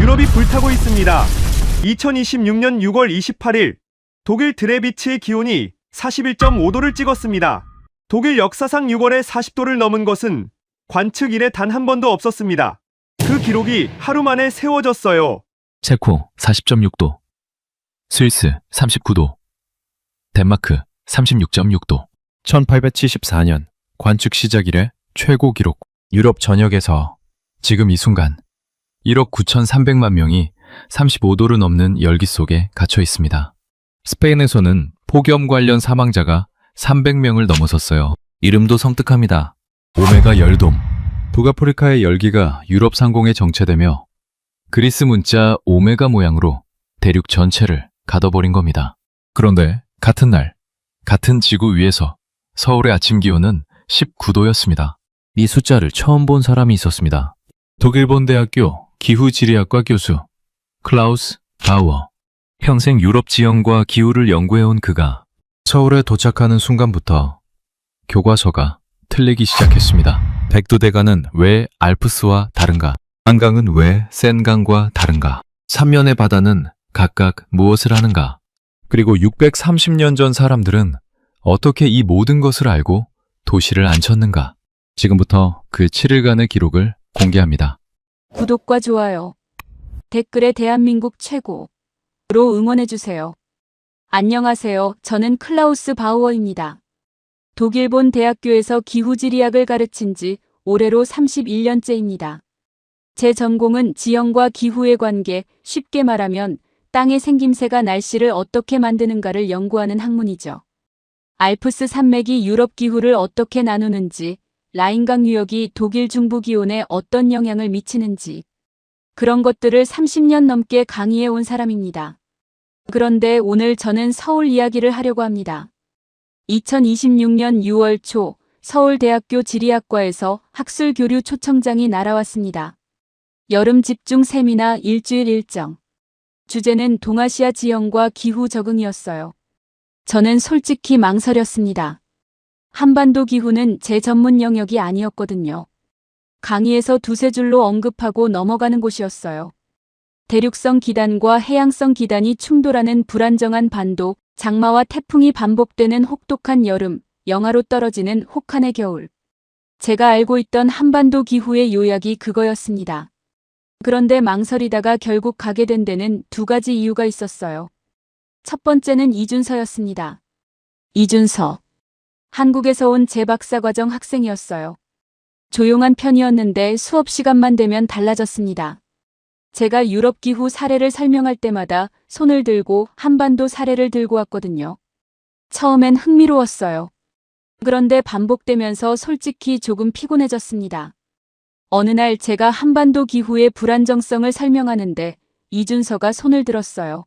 유럽이 불타고 있습니다. 2026년 6월 28일 독일 드레비치의 기온이 41.5도를 찍었습니다. 독일 역사상 6월에 40도를 넘은 것은 관측 이래 단 한 번도 없었습니다. 그 기록이 하루 만에 세워졌어요. 체코 40.6도, 스위스 39도, 덴마크 36.6도. 1874년 관측 시작 이래 최고 기록. 유럽 전역에서 지금 이 순간 1억 9,300만 명이 35도를 넘는 열기 속에 갇혀 있습니다. 스페인에서는 폭염 관련 사망자가 300명을 넘어섰어요. 이름도 성뜩합니다. 오메가 열돔. 북아프리카의 열기가 유럽 상공에 정체되며 그리스 문자 오메가 모양으로 대륙 전체를 가둬버린 겁니다. 그런데 같은 날, 같은 지구 위에서 서울의 아침 기온은 19도였습니다. 이 숫자를 처음 본 사람이 있었습니다. 독일본 대학교 기후지리학과 교수 클라우스 바우어. 평생 유럽 지형과 기후를 연구해온 그가 서울에 도착하는 순간부터 교과서가 틀리기 시작했습니다. 백두대간은 왜 알프스와 다른가? 한강은 왜 센강과 다른가? 삼면의 바다는 각각 무엇을 하는가? 그리고 630년 전 사람들은 어떻게 이 모든 것을 알고 도시를 안쳤는가? 지금부터 그 7일간의 기록을 공개합니다. 구독과 좋아요, 댓글에 대한민국 최고로 응원해주세요. 안녕하세요. 저는 클라우스 바우어입니다. 독일본 대학교에서 기후지리학을 가르친 지 올해로 31년째입니다. 제 전공은 지형과 기후의 관계, 쉽게 말하면 땅의 생김새가 날씨를 어떻게 만드는가를 연구하는 학문이죠. 알프스 산맥이 유럽 기후를 어떻게 나누는지, 라인강 유역이 독일 중부 기온에 어떤 영향을 미치는지, 그런 것들을 30년 넘게 강의해 온 사람입니다. 그런데 오늘 저는 서울 이야기를 하려고 합니다. 2026년 6월 초 서울대학교 지리학과에서 학술 교류 초청장이 날아왔습니다. 여름 집중 세미나 일주일 일정. 주제는 동아시아 지형과 기후 적응이었어요. 저는 솔직히 망설였습니다. 한반도 기후는 제 전문 영역이 아니었거든요. 강의에서 두세 줄로 언급하고 넘어가는 곳이었어요. 대륙성 기단과 해양성 기단이 충돌하는 불안정한 반도, 장마와 태풍이 반복되는 혹독한 여름, 영하로 떨어지는 혹한의 겨울. 제가 알고 있던 한반도 기후의 요약이 그거였습니다. 그런데 망설이다가 결국 가게 된 데는 두 가지 이유가 있었어요. 첫 번째는 이준서였습니다. 이준서. 한국에서 온 제 박사과정 학생이었어요. 조용한 편이었는데 수업 시간만 되면 달라졌습니다. 제가 유럽 기후 사례를 설명할 때마다 손을 들고 한반도 사례를 들고 왔거든요. 처음엔 흥미로웠어요. 그런데 반복되면서 솔직히 조금 피곤해졌습니다. 어느 날 제가 한반도 기후의 불안정성을 설명하는데 이준서가 손을 들었어요.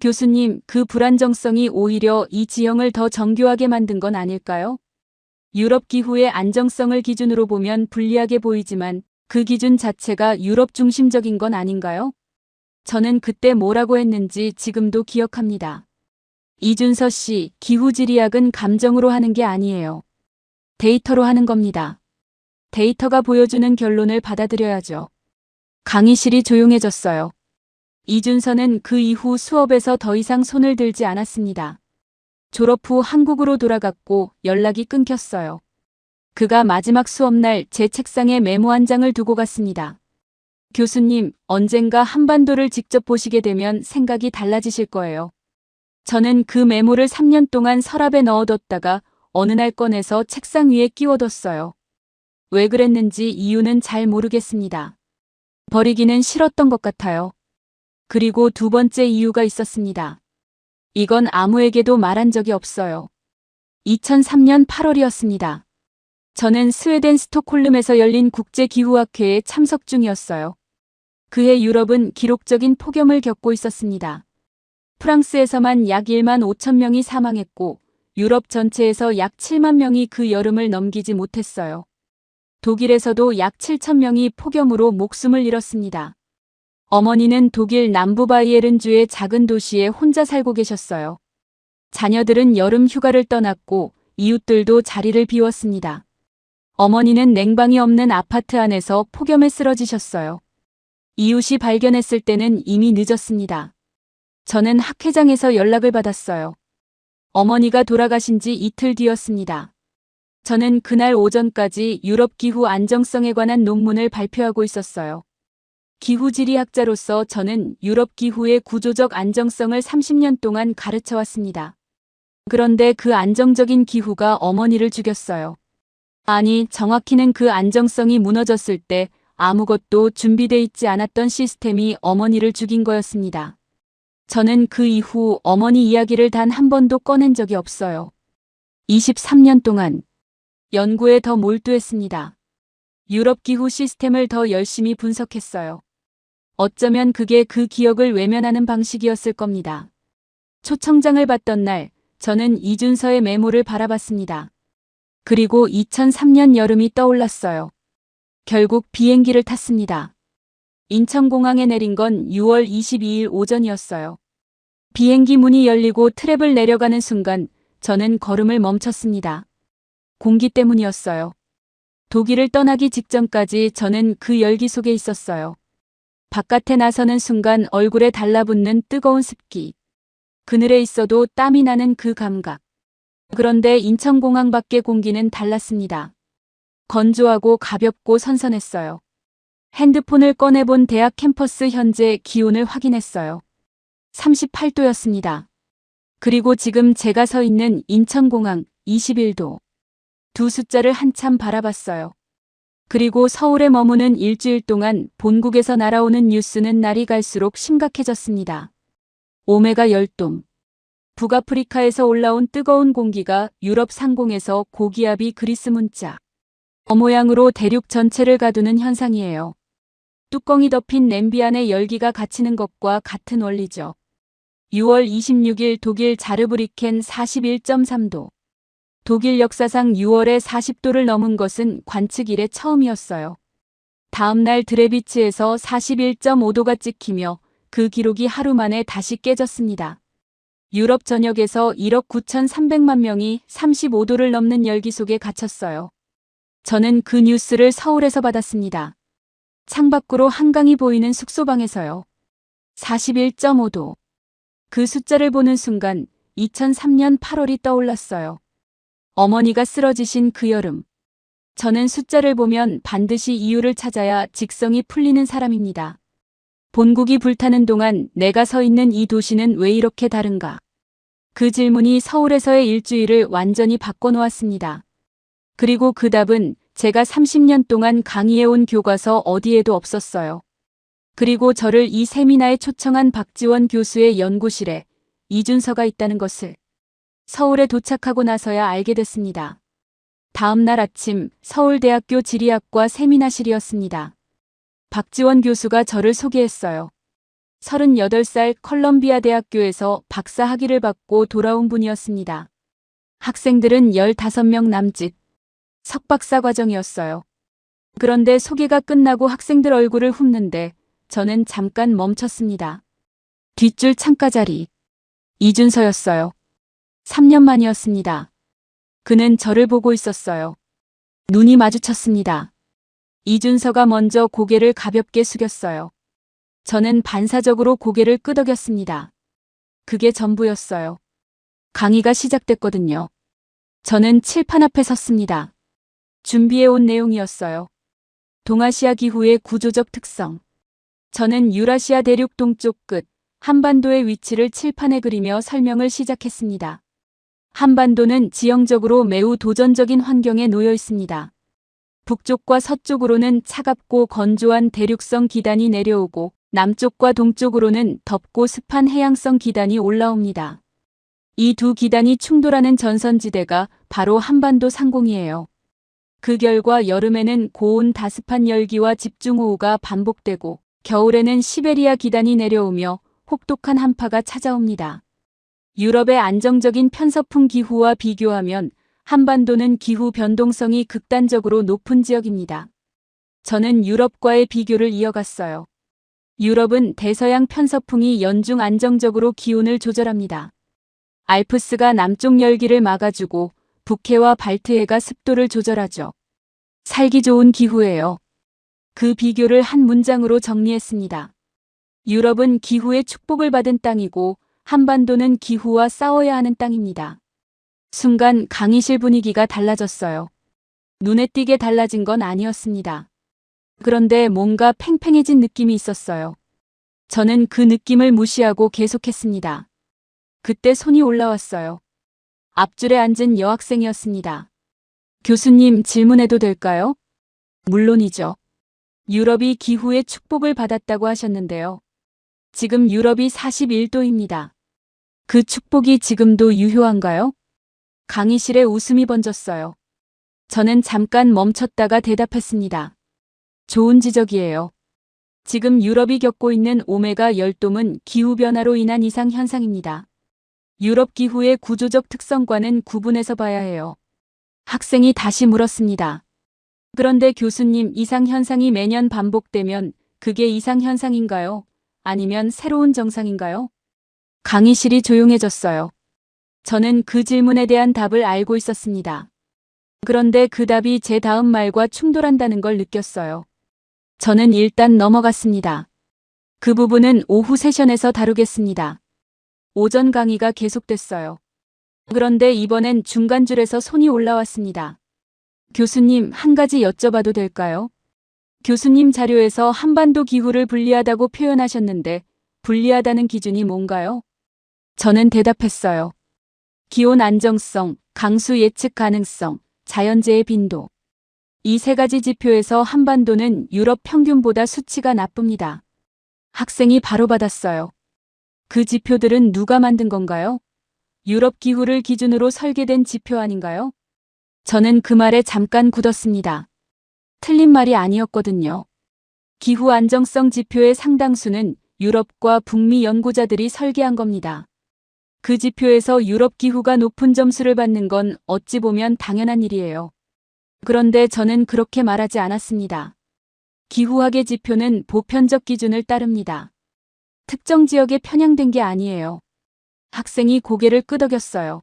교수님, 그 불안정성이 오히려 이 지형을 더 정교하게 만든 건 아닐까요? 유럽 기후의 안정성을 기준으로 보면 불리하게 보이지만 그 기준 자체가 유럽 중심적인 건 아닌가요? 저는 그때 뭐라고 했는지 지금도 기억합니다. 이준서 씨, 기후지리학은 감정으로 하는 게 아니에요. 데이터로 하는 겁니다. 데이터가 보여주는 결론을 받아들여야죠. 강의실이 조용해졌어요. 이준서는 그 이후 수업에서 더 이상 손을 들지 않았습니다. 졸업 후 한국으로 돌아갔고 연락이 끊겼어요. 그가 마지막 수업날 제 책상에 메모 한 장을 두고 갔습니다. 교수님, 언젠가 한반도를 직접 보시게 되면 생각이 달라지실 거예요. 저는 그 메모를 3년 동안 서랍에 넣어뒀다가 어느 날 꺼내서 책상 위에 끼워뒀어요. 왜 그랬는지 이유는 잘 모르겠습니다. 버리기는 싫었던 것 같아요. 그리고 두 번째 이유가 있었습니다. 이건 아무에게도 말한 적이 없어요. 2003년 8월이었습니다. 저는 스웨덴 스톡홀름에서 열린 국제기후학회에 참석 중이었어요. 그해 유럽은 기록적인 폭염을 겪고 있었습니다. 프랑스에서만 약 1만 5천 명이 사망했고 유럽 전체에서 약 7만 명이 그 여름을 넘기지 못했어요. 독일에서도 약 7천 명이 폭염으로 목숨을 잃었습니다. 어머니는 독일 남부 바이에른주의 작은 도시에 혼자 살고 계셨어요. 자녀들은 여름 휴가를 떠났고 이웃들도 자리를 비웠습니다. 어머니는 냉방이 없는 아파트 안에서 폭염에 쓰러지셨어요. 이웃이 발견했을 때는 이미 늦었습니다. 저는 학회장에서 연락을 받았어요. 어머니가 돌아가신 지 이틀 뒤였습니다. 저는 그날 오전까지 유럽 기후 안정성에 관한 논문을 발표하고 있었어요. 기후지리학자로서 저는 유럽 기후의 구조적 안정성을 30년 동안 가르쳐 왔습니다. 그런데 그 안정적인 기후가 어머니를 죽였어요. 아니, 정확히는 그 안정성이 무너졌을 때 아무것도 준비돼 있지 않았던 시스템이 어머니를 죽인 거였습니다. 저는 그 이후 어머니 이야기를 단 한 번도 꺼낸 적이 없어요. 23년 동안 연구에 더 몰두했습니다. 유럽 기후 시스템을 더 열심히 분석했어요. 어쩌면 그게 그 기억을 외면하는 방식이었을 겁니다. 초청장을 받던 날, 저는 이준서의 메모를 바라봤습니다. 그리고 2003년 여름이 떠올랐어요. 결국 비행기를 탔습니다. 인천공항에 내린 건 6월 22일 오전이었어요. 비행기 문이 열리고 트랩을 내려가는 순간 저는 걸음을 멈췄습니다. 공기 때문이었어요. 독일을 떠나기 직전까지 저는 그 열기 속에 있었어요. 바깥에 나서는 순간 얼굴에 달라붙는 뜨거운 습기. 그늘에 있어도 땀이 나는 그 감각. 그런데 인천공항 밖의 공기는 달랐습니다. 건조하고 가볍고 선선했어요. 핸드폰을 꺼내본 대학 캠퍼스 현재 기온을 확인했어요. 38도였습니다. 그리고 지금 제가 서 있는 인천공항 21도. 두 숫자를 한참 바라봤어요. 그리고 서울에 머무는 일주일 동안 본국에서 날아오는 뉴스는 날이 갈수록 심각해졌습니다. 오메가 열돔. 북아프리카에서 올라온 뜨거운 공기가 유럽 상공에서 고기압이 그리스 문자. 모양으로 대륙 전체를 가두는 현상이에요. 뚜껑이 덮인 냄비 안에 열기가 갇히는 것과 같은 원리죠. 6월 26일 독일 자르브리켄 41.3도. 독일 역사상 6월에 40도를 넘은 것은 관측 이래 처음이었어요. 다음 날 드레비치에서 41.5도가 찍히며 그 기록이 하루 만에 다시 깨졌습니다. 유럽 전역에서 1억 9,300만 명이 35도를 넘는 열기 속에 갇혔어요. 저는 그 뉴스를 서울에서 받았습니다. 창밖으로 한강이 보이는 숙소방에서요. 41.5도. 그 숫자를 보는 순간 2003년 8월이 떠올랐어요. 어머니가 쓰러지신 그 여름. 저는 숫자를 보면 반드시 이유를 찾아야 직성이 풀리는 사람입니다. 본국이 불타는 동안 내가 서 있는 이 도시는 왜 이렇게 다른가? 그 질문이 서울에서의 일주일을 완전히 바꿔놓았습니다. 그리고 그 답은 제가 30년 동안 강의해온 교과서 어디에도 없었어요. 그리고 저를 이 세미나에 초청한 박지원 교수의 연구실에 이준서가 있다는 것을 서울에 도착하고 나서야 알게 됐습니다. 다음 날 아침 서울대학교 지리학과 세미나실이었습니다. 박지원 교수가 저를 소개했어요. 38살 컬럼비아 대학교에서 박사 학위를 받고 돌아온 분이었습니다. 학생들은 15명 남짓. 석박사 과정이었어요. 그런데 소개가 끝나고 학생들 얼굴을 훑는데 저는 잠깐 멈췄습니다. 뒷줄 창가 자리. 이준서였어요. 3년 만이었습니다. 그는 저를 보고 있었어요. 눈이 마주쳤습니다. 이준서가 먼저 고개를 가볍게 숙였어요. 저는 반사적으로 고개를 끄덕였습니다. 그게 전부였어요. 강의가 시작됐거든요. 저는 칠판 앞에 섰습니다. 준비해온 내용이었어요. 동아시아 기후의 구조적 특성. 저는 유라시아 대륙 동쪽 끝, 한반도의 위치를 칠판에 그리며 설명을 시작했습니다. 한반도는 지형적으로 매우 도전적인 환경에 놓여 있습니다. 북쪽과 서쪽으로는 차갑고 건조한 대륙성 기단이 내려오고 남쪽과 동쪽으로는 덥고 습한 해양성 기단이 올라옵니다. 이 두 기단이 충돌하는 전선지대가 바로 한반도 상공이에요. 그 결과 여름에는 고온 다습한 열기와 집중호우가 반복되고 겨울에는 시베리아 기단이 내려오며 혹독한 한파가 찾아옵니다. 유럽의 안정적인 편서풍 기후와 비교하면 한반도는 기후 변동성이 극단적으로 높은 지역입니다. 저는 유럽과의 비교를 이어갔어요. 유럽은 대서양 편서풍이 연중 안정적으로 기온을 조절합니다. 알프스가 남쪽 열기를 막아주고 북해와 발트해가 습도를 조절하죠. 살기 좋은 기후예요. 그 비교를 한 문장으로 정리했습니다. 유럽은 기후의 축복을 받은 땅이고 한반도는 기후와 싸워야 하는 땅입니다. 순간 강의실 분위기가 달라졌어요. 눈에 띄게 달라진 건 아니었습니다. 그런데 뭔가 팽팽해진 느낌이 있었어요. 저는 그 느낌을 무시하고 계속했습니다. 그때 손이 올라왔어요. 앞줄에 앉은 여학생이었습니다. 교수님, 질문해도 될까요? 물론이죠. 유럽이 기후의 축복을 받았다고 하셨는데요. 지금 유럽이 41도입니다. 그 축복이 지금도 유효한가요? 강의실에 웃음이 번졌어요. 저는 잠깐 멈췄다가 대답했습니다. 좋은 지적이에요. 지금 유럽이 겪고 있는 오메가 열돔은 기후변화로 인한 이상 현상입니다. 유럽 기후의 구조적 특성과는 구분해서 봐야 해요. 학생이 다시 물었습니다. 그런데 교수님, 이상 현상이 매년 반복되면 그게 이상 현상인가요? 아니면 새로운 정상인가요? 강의실이 조용해졌어요. 저는 그 질문에 대한 답을 알고 있었습니다. 그런데 그 답이 제 다음 말과 충돌한다는 걸 느꼈어요. 저는 일단 넘어갔습니다. 그 부분은 오후 세션에서 다루겠습니다. 오전 강의가 계속됐어요. 그런데 이번엔 중간줄에서 손이 올라왔습니다. 교수님, 한 가지 여쭤봐도 될까요? 교수님 자료에서 한반도 기후를 불리하다고 표현하셨는데 불리하다는 기준이 뭔가요? 저는 대답했어요. 기온 안정성, 강수 예측 가능성, 자연재해 빈도. 이 세 가지 지표에서 한반도는 유럽 평균보다 수치가 나쁩니다. 학생이 바로 받았어요. 그 지표들은 누가 만든 건가요? 유럽 기후를 기준으로 설계된 지표 아닌가요? 저는 그 말에 잠깐 굳었습니다. 틀린 말이 아니었거든요. 기후 안정성 지표의 상당수는 유럽과 북미 연구자들이 설계한 겁니다. 그 지표에서 유럽 기후가 높은 점수를 받는 건 어찌 보면 당연한 일이에요. 그런데 저는 그렇게 말하지 않았습니다. 기후학의 지표는 보편적 기준을 따릅니다. 특정 지역에 편향된 게 아니에요. 학생이 고개를 끄덕였어요.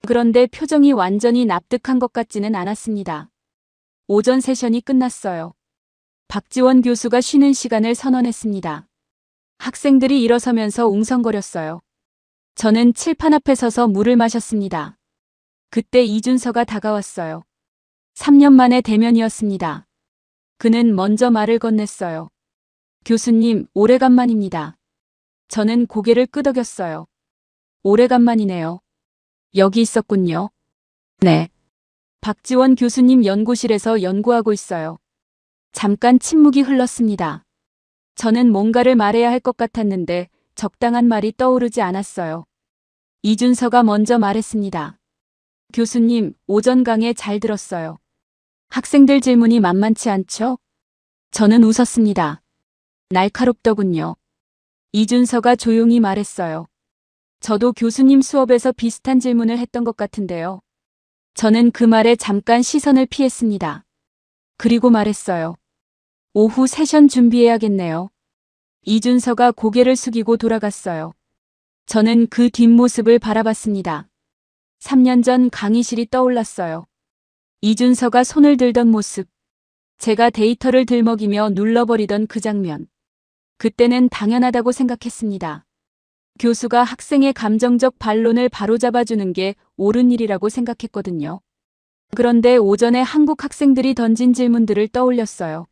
그런데 표정이 완전히 납득한 것 같지는 않았습니다. 오전 세션이 끝났어요. 박지원 교수가 쉬는 시간을 선언했습니다. 학생들이 일어서면서 웅성거렸어요. 저는 칠판 앞에 서서 물을 마셨습니다. 그때 이준서가 다가왔어요. 3년 만의 대면이었습니다. 그는 먼저 말을 건넸어요. 교수님, 오래간만입니다. 저는 고개를 끄덕였어요. 오래간만이네요. 여기 있었군요. 네. 박지원 교수님 연구실에서 연구하고 있어요. 잠깐 침묵이 흘렀습니다. 저는 뭔가를 말해야 할 것 같았는데 적당한 말이 떠오르지 않았어요. 이준서가 먼저 말했습니다. 교수님, 오전 강의 잘 들었어요. 학생들 질문이 만만치 않죠? 저는 웃었습니다. 날카롭더군요. 이준서가 조용히 말했어요. 저도 교수님 수업에서 비슷한 질문을 했던 것 같은데요. 저는 그 말에 잠깐 시선을 피했습니다. 그리고 말했어요. 오후 세션 준비해야겠네요. 이준서가 고개를 숙이고 돌아갔어요. 저는 그 뒷모습을 바라봤습니다. 3년 전 강의실이 떠올랐어요. 이준서가 손을 들던 모습. 제가 데이터를 들먹이며 눌러버리던 그 장면. 그때는 당연하다고 생각했습니다. 교수가 학생의 감정적 반론을 바로잡아주는 게 옳은 일이라고 생각했거든요. 그런데 오전에 한국 학생들이 던진 질문들을 떠올렸어요.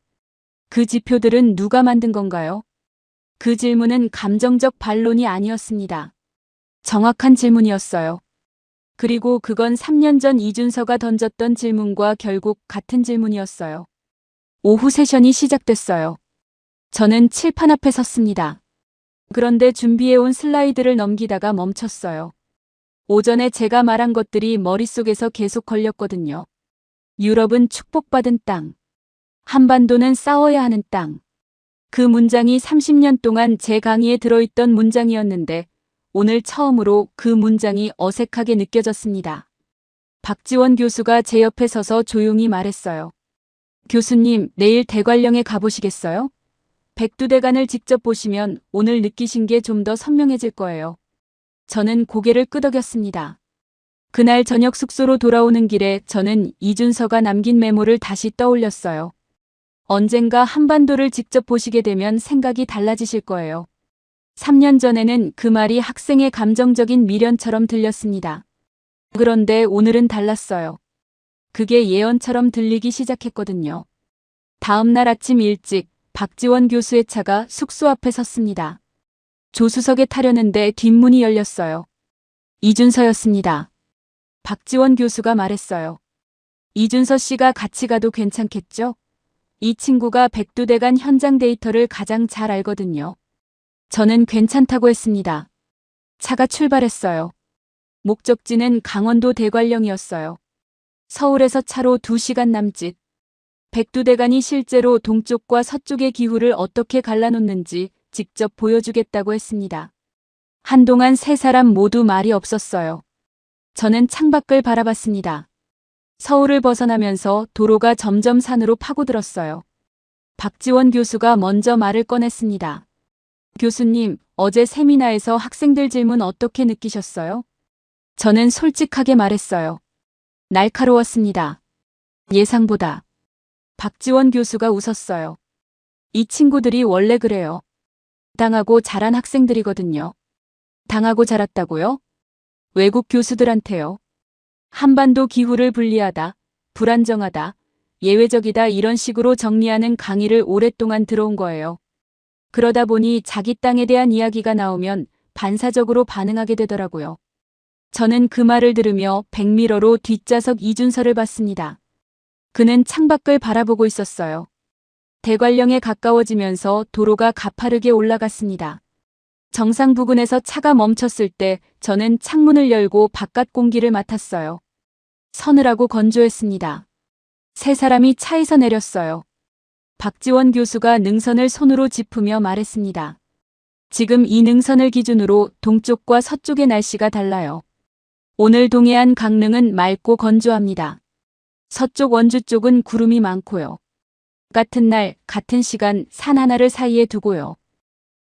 그 지표들은 누가 만든 건가요? 그 질문은 감정적 반론이 아니었습니다. 정확한 질문이었어요. 그리고 그건 3년 전 이준서가 던졌던 질문과 결국 같은 질문이었어요. 오후 세션이 시작됐어요. 저는 칠판 앞에 섰습니다. 그런데 준비해온 슬라이드를 넘기다가 멈췄어요. 오전에 제가 말한 것들이 머릿속에서 계속 걸렸거든요. 유럽은 축복받은 땅. 한반도는 싸워야 하는 땅. 그 문장이 30년 동안 제 강의에 들어있던 문장이었는데 오늘 처음으로 그 문장이 어색하게 느껴졌습니다. 박지원 교수가 제 옆에 서서 조용히 말했어요. 교수님, 내일 대관령에 가보시겠어요? 백두대간을 직접 보시면 오늘 느끼신 게 좀 더 선명해질 거예요. 저는 고개를 끄덕였습니다. 그날 저녁 숙소로 돌아오는 길에 저는 이준서가 남긴 메모를 다시 떠올렸어요. 언젠가 한반도를 직접 보시게 되면 생각이 달라지실 거예요. 3년 전에는 그 말이 학생의 감정적인 미련처럼 들렸습니다. 그런데 오늘은 달랐어요. 그게 예언처럼 들리기 시작했거든요. 다음 날 아침 일찍 박지원 교수의 차가 숙소 앞에 섰습니다. 조수석에 타려는데 뒷문이 열렸어요. 이준서였습니다. 박지원 교수가 말했어요. 이준서 씨가 같이 가도 괜찮겠죠? 이 친구가 백두대간 현장 데이터를 가장 잘 알거든요. 저는 괜찮다고 했습니다. 차가 출발했어요. 목적지는 강원도 대관령이었어요. 서울에서 차로 2시간 남짓. 백두대간이 실제로 동쪽과 서쪽의 기후를 어떻게 갈라놓는지 직접 보여주겠다고 했습니다. 한동안 세 사람 모두 말이 없었어요. 저는 창밖을 바라봤습니다. 서울을 벗어나면서 도로가 점점 산으로 파고들었어요. 박지원 교수가 먼저 말을 꺼냈습니다. 교수님, 어제 세미나에서 학생들 질문 어떻게 느끼셨어요? 저는 솔직하게 말했어요. 날카로웠습니다. 예상보다. 박지원 교수가 웃었어요. 이 친구들이 원래 그래요. 당하고 자란 학생들이거든요. 당하고 자랐다고요? 외국 교수들한테요. 한반도 기후를 분리하다, 불안정하다, 예외적이다 이런 식으로 정리하는 강의를 오랫동안 들어온 거예요. 그러다 보니 자기 땅에 대한 이야기가 나오면 반사적으로 반응하게 되더라고요. 저는 그 말을 들으며 백미러로 뒷좌석 이준서를 봤습니다. 그는 창밖을 바라보고 있었어요. 대관령에 가까워지면서 도로가 가파르게 올라갔습니다. 정상 부근에서 차가 멈췄을 때 저는 창문을 열고 바깥 공기를 맡았어요. 서늘하고 건조했습니다. 세 사람이 차에서 내렸어요. 박지원 교수가 능선을 손으로 짚으며 말했습니다. 지금 이 능선을 기준으로 동쪽과 서쪽의 날씨가 달라요. 오늘 동해안 강릉은 맑고 건조합니다. 서쪽 원주 쪽은 구름이 많고요. 같은 날, 같은 시간 산 하나를 사이에 두고요.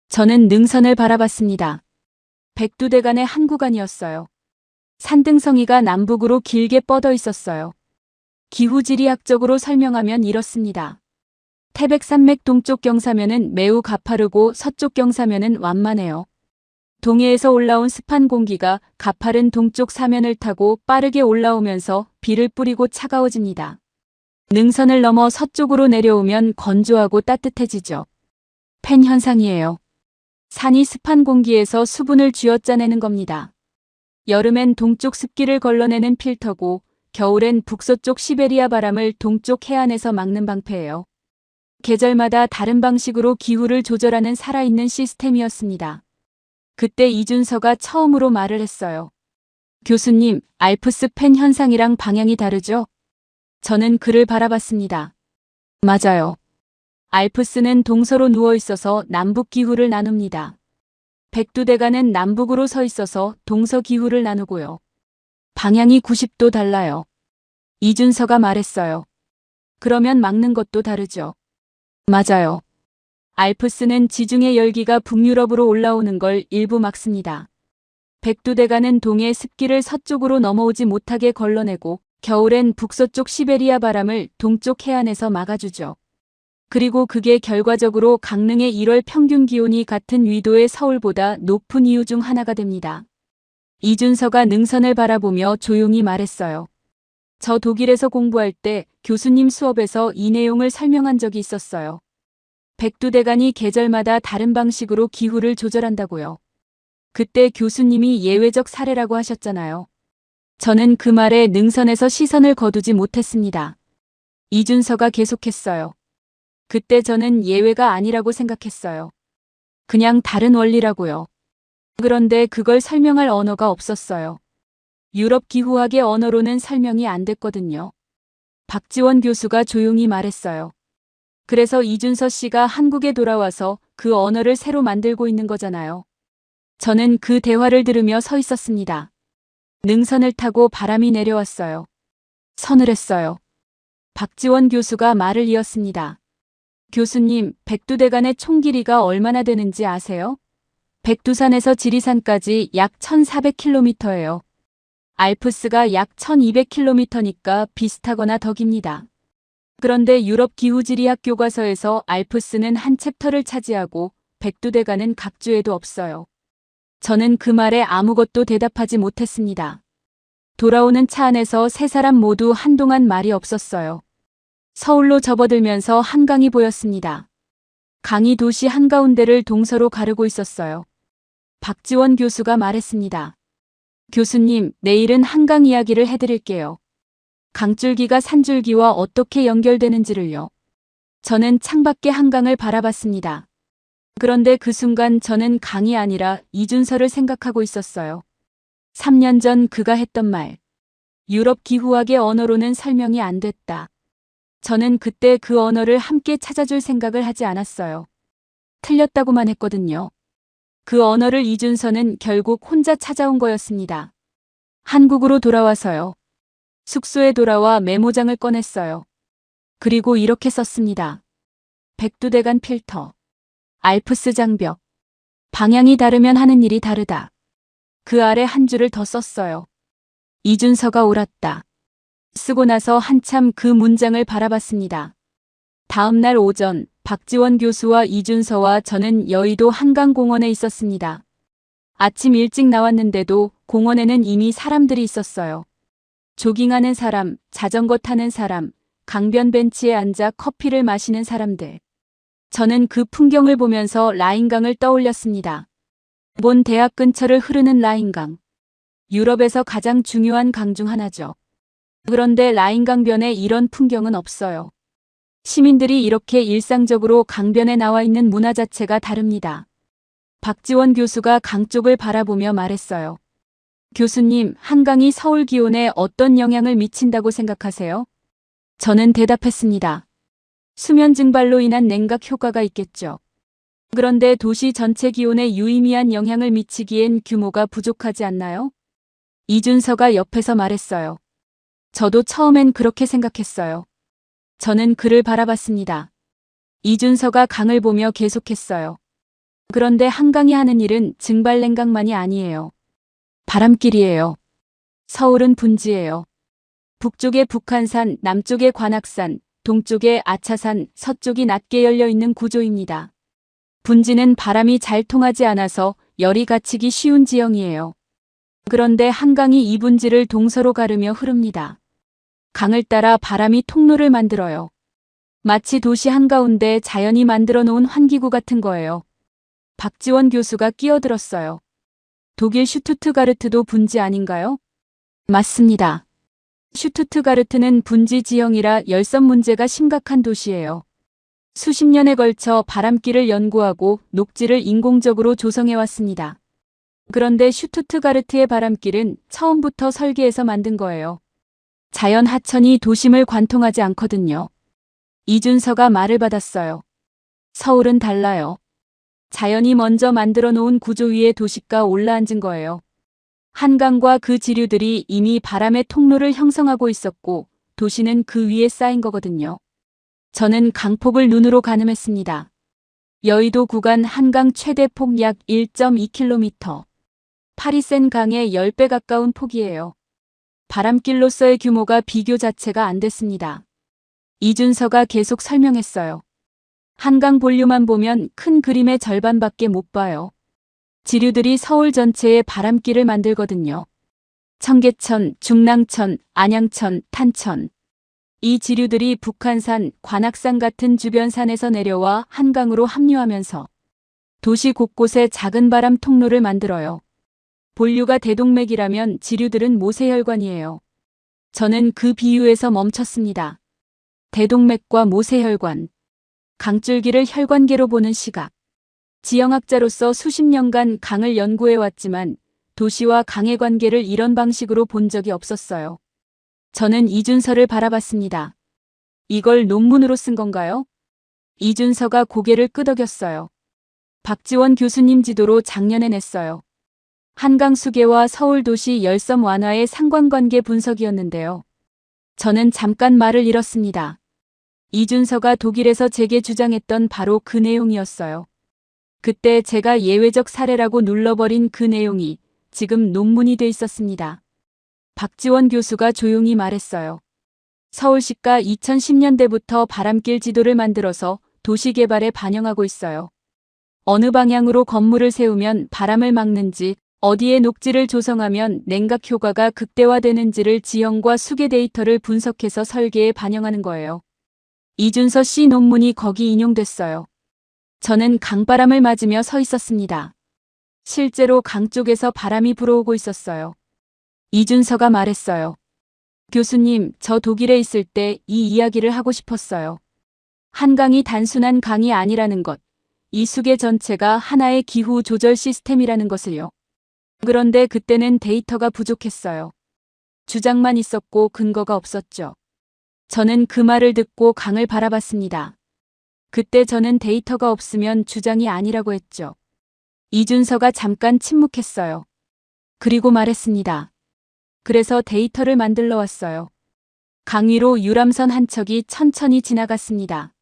저는 능선을 바라봤습니다. 백두대간의 한 구간이었어요. 산등성이가 남북으로 길게 뻗어 있었어요. 기후지리학적으로 설명하면 이렇습니다. 태백산맥 동쪽 경사면은 매우 가파르고 서쪽 경사면은 완만해요. 동해에서 올라온 습한 공기가 가파른 동쪽 사면을 타고 빠르게 올라오면서 비를 뿌리고 차가워집니다. 능선을 넘어 서쪽으로 내려오면 건조하고 따뜻해지죠. 팬 현상이에요. 산이 습한 공기에서 수분을 쥐어짜내는 겁니다. 여름엔 동쪽 습기를 걸러내는 필터고 겨울엔 북서쪽 시베리아 바람을 동쪽 해안에서 막는 방패예요. 계절마다 다른 방식으로 기후를 조절하는 살아있는 시스템이었습니다. 그때 이준서가 처음으로 말을 했어요. 교수님, 알프스 팬 현상이랑 방향이 다르죠? 저는 그를 바라봤습니다. 맞아요. 알프스는 동서로 누워 있어서 남북 기후를 나눕니다. 백두대간은 남북으로 서 있어서 동서 기후를 나누고요. 방향이 90도 달라요. 이준서가 말했어요. 그러면 막는 것도 다르죠. 맞아요. 알프스는 지중해 열기가 북유럽으로 올라오는 걸 일부 막습니다. 백두대간은 동해 습기를 서쪽으로 넘어오지 못하게 걸러내고 겨울엔 북서쪽 시베리아 바람을 동쪽 해안에서 막아주죠. 그리고 그게 결과적으로 강릉의 1월 평균 기온이 같은 위도의 서울보다 높은 이유 중 하나가 됩니다. 이준서가 능선을 바라보며 조용히 말했어요. 저 독일에서 공부할 때 교수님 수업에서 이 내용을 설명한 적이 있었어요. 백두대간이 계절마다 다른 방식으로 기후를 조절한다고요. 그때 교수님이 예외적 사례라고 하셨잖아요. 저는 그 말에 능선에서 시선을 거두지 못했습니다. 이준서가 계속했어요. 그때 저는 예외가 아니라고 생각했어요. 그냥 다른 원리라고요. 그런데 그걸 설명할 언어가 없었어요. 유럽 기후학의 언어로는 설명이 안 됐거든요. 박지원 교수가 조용히 말했어요. 그래서 이준서 씨가 한국에 돌아와서 그 언어를 새로 만들고 있는 거잖아요. 저는 그 대화를 들으며 서 있었습니다. 능선을 타고 바람이 내려왔어요. 서늘했어요. 박지원 교수가 말을 이었습니다. 교수님, 백두대간의 총 길이가 얼마나 되는지 아세요? 백두산에서 지리산까지 약 1400km예요. 알프스가 약 1200km니까 비슷하거나 더 깁니다. 그런데 유럽 기후지리학 교과서에서 알프스는 한 챕터를 차지하고 백두대간은 각주에도 없어요. 저는 그 말에 아무것도 대답하지 못했습니다. 돌아오는 차 안에서 세 사람 모두 한동안 말이 없었어요. 서울로 접어들면서 한강이 보였습니다. 강이 도시 한가운데를 동서로 가르고 있었어요. 박지원 교수가 말했습니다. 교수님, 내일은 한강 이야기를 해드릴게요. 강줄기가 산줄기와 어떻게 연결되는지를요. 저는 창밖의 한강을 바라봤습니다. 그런데 그 순간 저는 강이 아니라 이준서를 생각하고 있었어요. 3년 전 그가 했던 말. 유럽 기후학의 언어로는 설명이 안 됐다. 저는 그때 그 언어를 함께 찾아줄 생각을 하지 않았어요. 틀렸다고만 했거든요. 그 언어를 이준서는 결국 혼자 찾아온 거였습니다. 한국으로 돌아와서요. 숙소에 돌아와 메모장을 꺼냈어요. 그리고 이렇게 썼습니다. 백두대간 필터. 알프스 장벽. 방향이 다르면 하는 일이 다르다. 그 아래 한 줄을 더 썼어요. 이준서가 옳았다. 쓰고 나서 한참 그 문장을 바라봤습니다. 다음 날 오전 박지원 교수와 이준서와 저는 여의도 한강공원에 있었습니다. 아침 일찍 나왔는데도 공원에는 이미 사람들이 있었어요. 조깅하는 사람, 자전거 타는 사람, 강변 벤치에 앉아 커피를 마시는 사람들. 저는 그 풍경을 보면서 라인강을 떠올렸습니다. 본 대학 근처를 흐르는 라인강. 유럽에서 가장 중요한 강 중 하나죠. 그런데 라인강변에 이런 풍경은 없어요. 시민들이 이렇게 일상적으로 강변에 나와 있는 문화 자체가 다릅니다. 박지원 교수가 강 쪽을 바라보며 말했어요. 교수님, 한강이 서울 기온에 어떤 영향을 미친다고 생각하세요? 저는 대답했습니다. 수면 증발로 인한 냉각 효과가 있겠죠. 그런데 도시 전체 기온에 유의미한 영향을 미치기엔 규모가 부족하지 않나요? 이준서가 옆에서 말했어요. 저도 처음엔 그렇게 생각했어요. 저는 그를 바라봤습니다. 이준서가 강을 보며 계속했어요. 그런데 한강이 하는 일은 증발 냉각만이 아니에요. 바람길이에요. 서울은 분지예요. 북쪽에 북한산, 남쪽에 관악산, 동쪽에 아차산, 서쪽이 낮게 열려 있는 구조입니다. 분지는 바람이 잘 통하지 않아서 열이 갇히기 쉬운 지형이에요. 그런데 한강이 이 분지를 동서로 가르며 흐릅니다. 강을 따라 바람이 통로를 만들어요. 마치 도시 한가운데 자연이 만들어 놓은 환기구 같은 거예요. 박지원 교수가 끼어들었어요. 독일 슈투트가르트도 분지 아닌가요? 맞습니다. 슈투트가르트는 분지 지형이라 열섬 문제가 심각한 도시예요. 수십 년에 걸쳐 바람길을 연구하고 녹지를 인공적으로 조성해왔습니다. 그런데 슈투트가르트의 바람길은 처음부터 설계해서 만든 거예요. 자연 하천이 도심을 관통하지 않거든요. 이준서가 말을 받았어요. 서울은 달라요. 자연이 먼저 만들어 놓은 구조 위에 도시가 올라앉은 거예요. 한강과 그 지류들이 이미 바람의 통로를 형성하고 있었고 도시는 그 위에 쌓인 거거든요. 저는 강폭을 눈으로 가늠했습니다. 여의도 구간 한강 최대 폭 약 1.2km. 파리센 강의 10배 가까운 폭이에요. 바람길로서의 규모가 비교 자체가 안 됐습니다. 이준서가 계속 설명했어요. 한강 볼륨만 보면 큰 그림의 절반밖에 못 봐요. 지류들이 서울 전체에 바람길을 만들거든요. 청계천, 중랑천, 안양천, 탄천. 이 지류들이 북한산, 관악산 같은 주변 산에서 내려와 한강으로 합류하면서 도시 곳곳에 작은 바람 통로를 만들어요. 본류가 대동맥이라면 지류들은 모세혈관이에요. 저는 그 비유에서 멈췄습니다. 대동맥과 모세혈관. 강줄기를 혈관계로 보는 시각. 지형학자로서 수십 년간 강을 연구해왔지만 도시와 강의 관계를 이런 방식으로 본 적이 없었어요. 저는 이준서를 바라봤습니다. 이걸 논문으로 쓴 건가요? 이준서가 고개를 끄덕였어요. 박지원 교수님 지도로 작년에 냈어요. 한강 수계와 서울 도시 열섬 완화의 상관관계 분석이었는데요. 저는 잠깐 말을 잃었습니다. 이준서가 독일에서 제게 주장했던 바로 그 내용이었어요. 그때 제가 예외적 사례라고 눌러버린 그 내용이 지금 논문이 돼 있었습니다. 박지원 교수가 조용히 말했어요. 서울시가 2010년대부터 바람길 지도를 만들어서 도시개발에 반영하고 있어요. 어느 방향으로 건물을 세우면 바람을 막는지, 어디에 녹지를 조성하면 냉각 효과가 극대화되는지를 지형과 수계 데이터를 분석해서 설계에 반영하는 거예요. 이준서 씨 논문이 거기 인용됐어요. 저는 강바람을 맞으며 서 있었습니다. 실제로 강 쪽에서 바람이 불어오고 있었어요. 이준서가 말했어요. 교수님, 저 독일에 있을 때 이 이야기를 하고 싶었어요. 한강이 단순한 강이 아니라는 것, 이 수계 전체가 하나의 기후 조절 시스템이라는 것을요. 그런데 그때는 데이터가 부족했어요. 주장만 있었고 근거가 없었죠. 저는 그 말을 듣고 강을 바라봤습니다. 그때 저는 데이터가 없으면 주장이 아니라고 했죠. 이준서가 잠깐 침묵했어요. 그리고 말했습니다. 그래서 데이터를 만들러 왔어요. 강 위로 유람선 한 척이 천천히 지나갔습니다.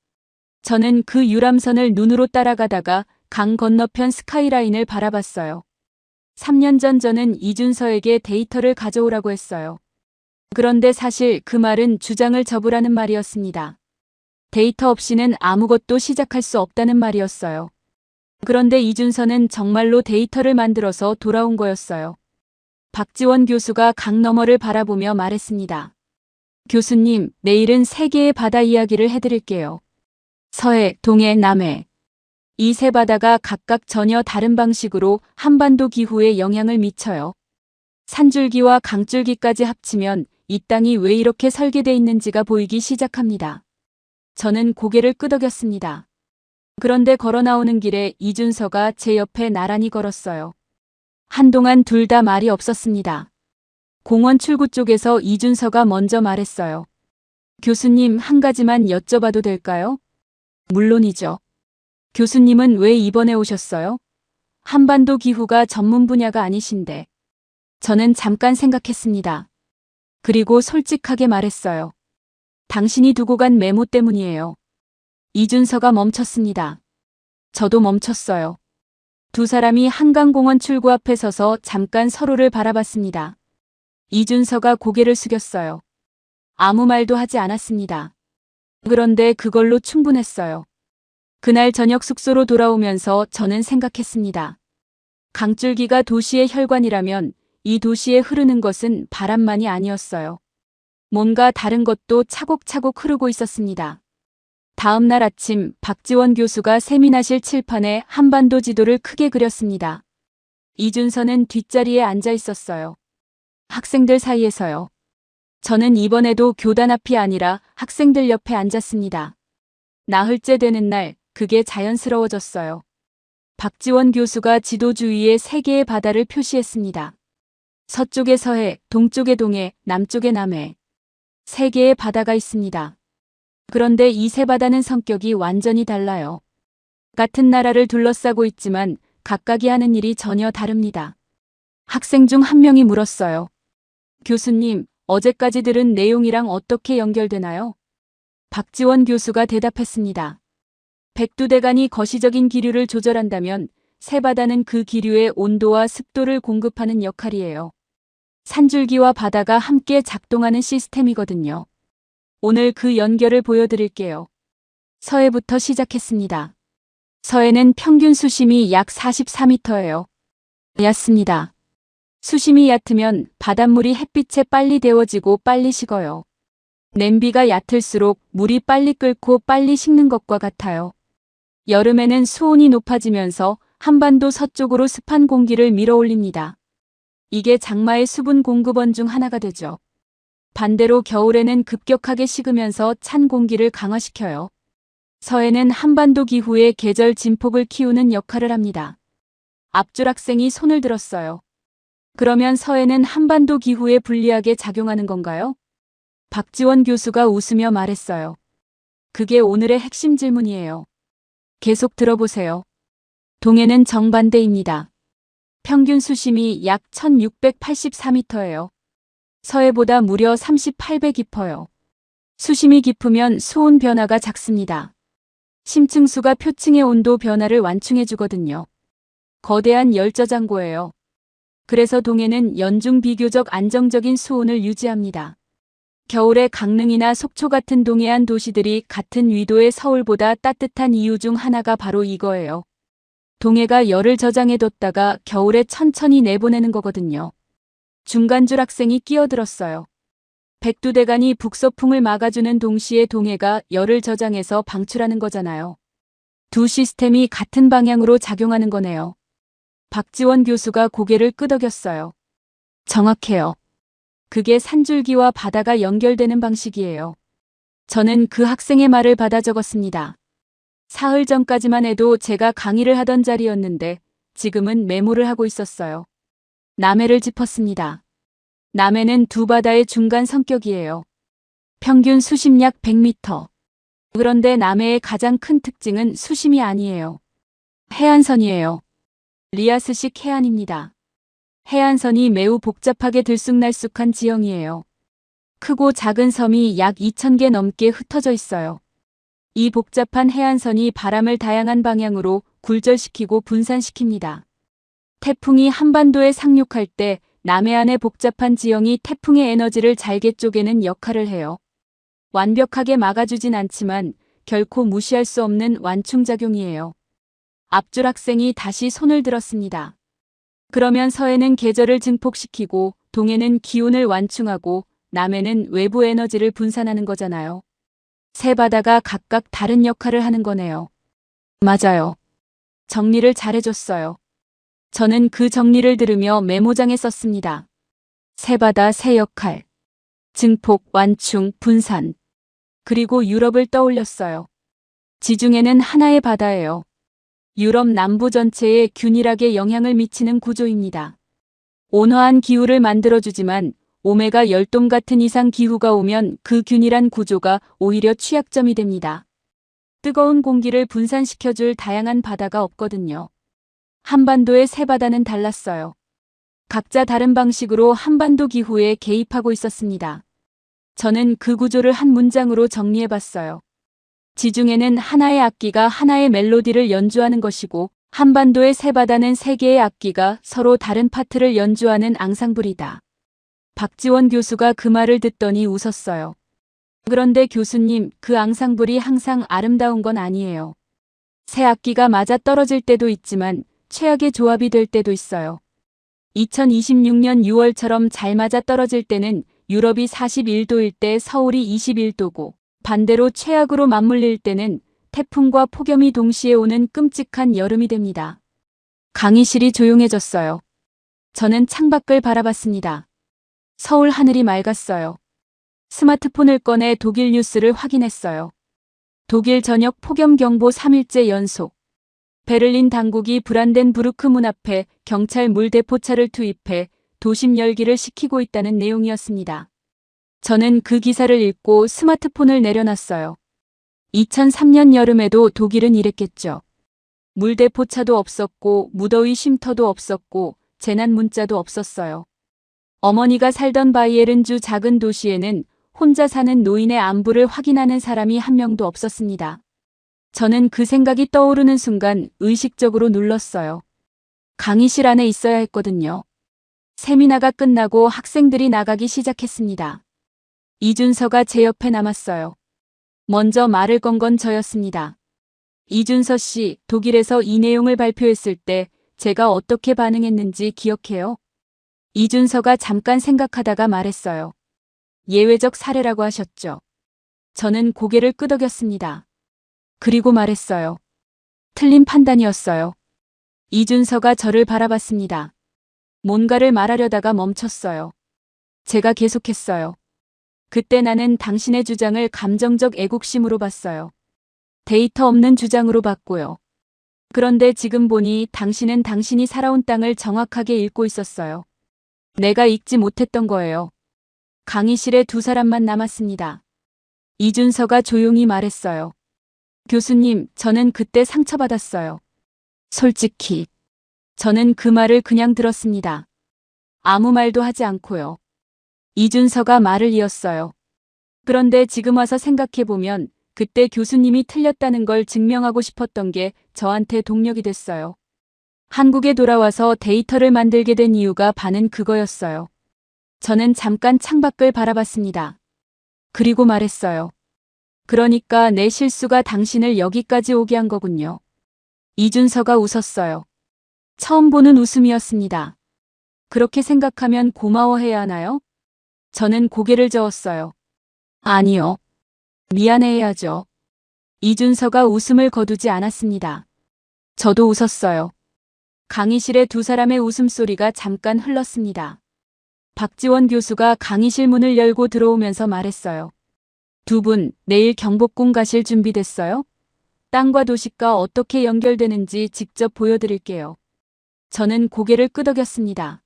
저는 그 유람선을 눈으로 따라가다가 강 건너편 스카이라인을 바라봤어요. 3년 전 저는 이준서에게 데이터를 가져오라고 했어요. 그런데 사실 그 말은 주장을 접으라는 말이었습니다. 데이터 없이는 아무것도 시작할 수 없다는 말이었어요. 그런데 이준서는 정말로 데이터를 만들어서 돌아온 거였어요. 박지원 교수가 강 너머를 바라보며 말했습니다. 교수님, 내일은 세 개의 바다 이야기를 해드릴게요. 서해, 동해, 남해. 이 세 바다가 각각 전혀 다른 방식으로 한반도 기후에 영향을 미쳐요. 산줄기와 강줄기까지 합치면 이 땅이 왜 이렇게 설계돼 있는지가 보이기 시작합니다. 저는 고개를 끄덕였습니다. 그런데 걸어 나오는 길에 이준서가 제 옆에 나란히 걸었어요. 한동안 둘 다 말이 없었습니다. 공원 출구 쪽에서 이준서가 먼저 말했어요. 교수님, 한 가지만 여쭤봐도 될까요? 물론이죠. 교수님은 왜 이번에 오셨어요? 한반도 기후가 전문 분야가 아니신데. 저는 잠깐 생각했습니다. 그리고 솔직하게 말했어요. 당신이 두고 간 메모 때문이에요. 이준서가 멈췄습니다. 저도 멈췄어요. 두 사람이 한강공원 출구 앞에 서서 잠깐 서로를 바라봤습니다. 이준서가 고개를 숙였어요. 아무 말도 하지 않았습니다. 그런데 그걸로 충분했어요. 그날 저녁 숙소로 돌아오면서 저는 생각했습니다. 강줄기가 도시의 혈관이라면 이 도시에 흐르는 것은 바람만이 아니었어요. 뭔가 다른 것도 차곡차곡 흐르고 있었습니다. 다음 날 아침 박지원 교수가 세미나실 칠판에 한반도 지도를 크게 그렸습니다. 이준서는 뒷자리에 앉아 있었어요. 학생들 사이에서요. 저는 이번에도 교단 앞이 아니라 학생들 옆에 앉았습니다. 나흘째 되는 날 그게 자연스러워졌어요. 박지원 교수가 지도 주위에 세 개의 바다를 표시했습니다. 서쪽에 서해, 동쪽에 동해, 남쪽에 남해. 세 개의 바다가 있습니다. 그런데 이 세 바다는 성격이 완전히 달라요. 같은 나라를 둘러싸고 있지만 각각이 하는 일이 전혀 다릅니다. 학생 중 한 명이 물었어요. 교수님, 어제까지 들은 내용이랑 어떻게 연결되나요? 박지원 교수가 대답했습니다. 백두대간이 거시적인 기류를 조절한다면 세 바다는 그 기류의 온도와 습도를 공급하는 역할이에요. 산줄기와 바다가 함께 작동하는 시스템이거든요. 오늘 그 연결을 보여드릴게요. 서해부터 시작했습니다. 서해는 평균 수심이 약 44m예요. 얕습니다. 수심이 얕으면 바닷물이 햇빛에 빨리 데워지고 빨리 식어요. 냄비가 얕을수록 물이 빨리 끓고 빨리 식는 것과 같아요. 여름에는 수온이 높아지면서 한반도 서쪽으로 습한 공기를 밀어올립니다. 이게 장마의 수분 공급원 중 하나가 되죠. 반대로 겨울에는 급격하게 식으면서 찬 공기를 강화시켜요. 서해는 한반도 기후의 계절 진폭을 키우는 역할을 합니다. 앞줄 학생이 손을 들었어요. 그러면 서해는 한반도 기후에 불리하게 작용하는 건가요? 박지원 교수가 웃으며 말했어요. 그게 오늘의 핵심 질문이에요. 계속 들어보세요. 동해는 정반대입니다. 평균 수심이 약 1684m예요. 서해보다 무려 38배 깊어요. 수심이 깊으면 수온 변화가 작습니다. 심층수가 표층의 온도 변화를 완충해주거든요. 거대한 열저장고예요. 그래서 동해는 연중 비교적 안정적인 수온을 유지합니다. 겨울에 강릉이나 속초 같은 동해안 도시들이 같은 위도의 서울보다 따뜻한 이유 중 하나가 바로 이거예요. 동해가 열을 저장해뒀다가 겨울에 천천히 내보내는 거거든요. 중간줄 학생이 끼어들었어요. 백두대간이 북서풍을 막아주는 동시에 동해가 열을 저장해서 방출하는 거잖아요. 두 시스템이 같은 방향으로 작용하는 거네요. 박지원 교수가 고개를 끄덕였어요. 정확해요. 그게 산줄기와 바다가 연결되는 방식이에요. 저는 그 학생의 말을 받아 적었습니다. 사흘 전까지만 해도 제가 강의를 하던 자리였는데 지금은 메모를 하고 있었어요. 남해를 짚었습니다. 남해는 두 바다의 중간 성격이에요. 평균 수심 약 100m. 그런데 남해의 가장 큰 특징은 수심이 아니에요. 해안선이에요. 리아스식 해안입니다. 해안선이 매우 복잡하게 들쑥날쑥한 지형이에요. 크고 작은 섬이 약 2,000개 넘게 흩어져 있어요. 이 복잡한 해안선이 바람을 다양한 방향으로 굴절시키고 분산시킵니다. 태풍이 한반도에 상륙할 때 남해안의 복잡한 지형이 태풍의 에너지를 잘게 쪼개는 역할을 해요. 완벽하게 막아주진 않지만 결코 무시할 수 없는 완충작용이에요. 앞줄 학생이 다시 손을 들었습니다. 그러면 서해는 계절을 증폭시키고 동해는 기온을 완충하고 남해는 외부 에너지를 분산하는 거잖아요. 세 바다가 각각 다른 역할을 하는 거네요. 맞아요. 정리를 잘해줬어요. 저는 그 정리를 들으며 메모장에 썼습니다. 세 바다 세 역할. 증폭, 완충, 분산. 그리고 유럽을 떠올렸어요. 지중해는 하나의 바다예요. 유럽 남부 전체에 균일하게 영향을 미치는 구조입니다. 온화한 기후를 만들어주지만 오메가 열돔 같은 이상 기후가 오면 그 균일한 구조가 오히려 취약점이 됩니다. 뜨거운 공기를 분산시켜줄 다양한 바다가 없거든요. 한반도의 세 바다는 달랐어요. 각자 다른 방식으로 한반도 기후에 개입하고 있었습니다. 저는 그 구조를 한 문장으로 정리해봤어요. 지중해는 하나의 악기가 하나의 멜로디를 연주하는 것이고 한반도의 세 바다는 세 개의 악기가 서로 다른 파트를 연주하는 앙상블이다. 박지원 교수가 그 말을 듣더니 웃었어요. 그런데 교수님, 그 앙상블이 항상 아름다운 건 아니에요. 세 악기가 맞아 떨어질 때도 있지만 최악의 조합이 될 때도 있어요. 2026년 6월처럼 잘 맞아 떨어질 때는 유럽이 41도일 때 서울이 21도고 반대로 최악으로 맞물릴 때는 태풍과 폭염이 동시에 오는 끔찍한 여름이 됩니다. 강의실이 조용해졌어요. 저는 창밖을 바라봤습니다. 서울 하늘이 맑았어요. 스마트폰을 꺼내 독일 뉴스를 확인했어요. 독일 전역 폭염 경보 3일째 연속. 베를린 당국이 브란덴부르크 문 앞에 경찰 물대포차를 투입해 도심 열기를 식히고 있다는 내용이었습니다. 저는 그 기사를 읽고 스마트폰을 내려놨어요. 2003년 여름에도 독일은 이랬겠죠. 물대포차도 없었고 무더위 쉼터도 없었고 재난 문자도 없었어요. 어머니가 살던 바이에른주 작은 도시에는 혼자 사는 노인의 안부를 확인하는 사람이 한 명도 없었습니다. 저는 그 생각이 떠오르는 순간 의식적으로 눌렀어요. 강의실 안에 있어야 했거든요. 세미나가 끝나고 학생들이 나가기 시작했습니다. 이준서가 제 옆에 남았어요. 먼저 말을 건 건 저였습니다. 이준서 씨, 독일에서 이 내용을 발표했을 때 제가 어떻게 반응했는지 기억해요? 이준서가 잠깐 생각하다가 말했어요. 예외적 사례라고 하셨죠. 저는 고개를 끄덕였습니다. 그리고 말했어요. 틀린 판단이었어요. 이준서가 저를 바라봤습니다. 뭔가를 말하려다가 멈췄어요. 제가 계속했어요. 그때 나는 당신의 주장을 감정적 애국심으로 봤어요. 데이터 없는 주장으로 봤고요. 그런데 지금 보니 당신은 당신이 살아온 땅을 정확하게 읽고 있었어요. 내가 읽지 못했던 거예요. 강의실에 두 사람만 남았습니다. 이준서가 조용히 말했어요. 교수님, 저는 그때 상처받았어요. 솔직히. 저는 그 말을 그냥 들었습니다. 아무 말도 하지 않고요. 이준서가 말을 이었어요. 그런데 지금 와서 생각해보면 그때 교수님이 틀렸다는 걸 증명하고 싶었던 게 저한테 동력이 됐어요. 한국에 돌아와서 데이터를 만들게 된 이유가 반은 그거였어요. 저는 잠깐 창밖을 바라봤습니다. 그리고 말했어요. 그러니까 내 실수가 당신을 여기까지 오게 한 거군요. 이준서가 웃었어요. 처음 보는 웃음이었습니다. 그렇게 생각하면 고마워해야 하나요? 저는 고개를 저었어요. 아니요. 미안해야죠. 이준서가 웃음을 거두지 않았습니다. 저도 웃었어요. 강의실에 두 사람의 웃음소리가 잠깐 흘렀습니다. 박지원 교수가 강의실 문을 열고 들어오면서 말했어요. 두 분, 내일 경복궁 가실 준비됐어요? 땅과 도시가 어떻게 연결되는지 직접 보여드릴게요. 저는 고개를 끄덕였습니다.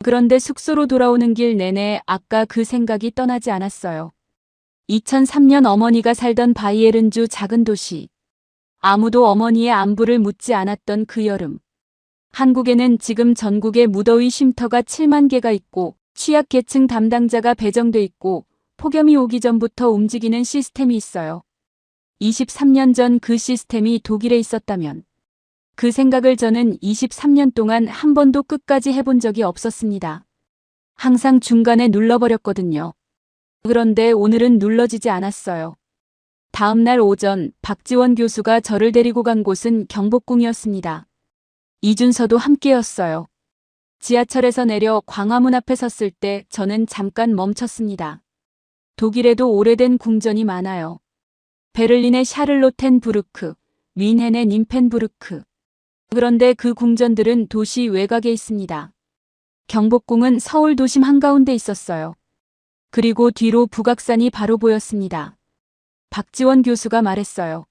그런데 숙소로 돌아오는 길 내내 아까 그 생각이 떠나지 않았어요. 2003년 어머니가 살던 바이에른주 작은 도시. 아무도 어머니의 안부를 묻지 않았던 그 여름. 한국에는 지금 전국에 무더위 쉼터가 7만 개가 있고 취약계층 담당자가 배정돼 있고 폭염이 오기 전부터 움직이는 시스템이 있어요. 23년 전 그 시스템이 독일에 있었다면 그 생각을 저는 23년 동안 한 번도 끝까지 해본 적이 없었습니다. 항상 중간에 눌러버렸거든요. 그런데 오늘은 눌러지지 않았어요. 다음 날 오전 박지원 교수가 저를 데리고 간 곳은 경복궁이었습니다. 이준서도 함께였어요. 지하철에서 내려 광화문 앞에 섰을 때 저는 잠깐 멈췄습니다. 독일에도 오래된 궁전이 많아요. 베를린의 샤를로텐부르크, 뮌헨의 님펜부르크. 그런데 그 궁전들은 도시 외곽에 있습니다. 경복궁은 서울 도심 한가운데 있었어요. 그리고 뒤로 북악산이 바로 보였습니다. 박지원 교수가 말했어요.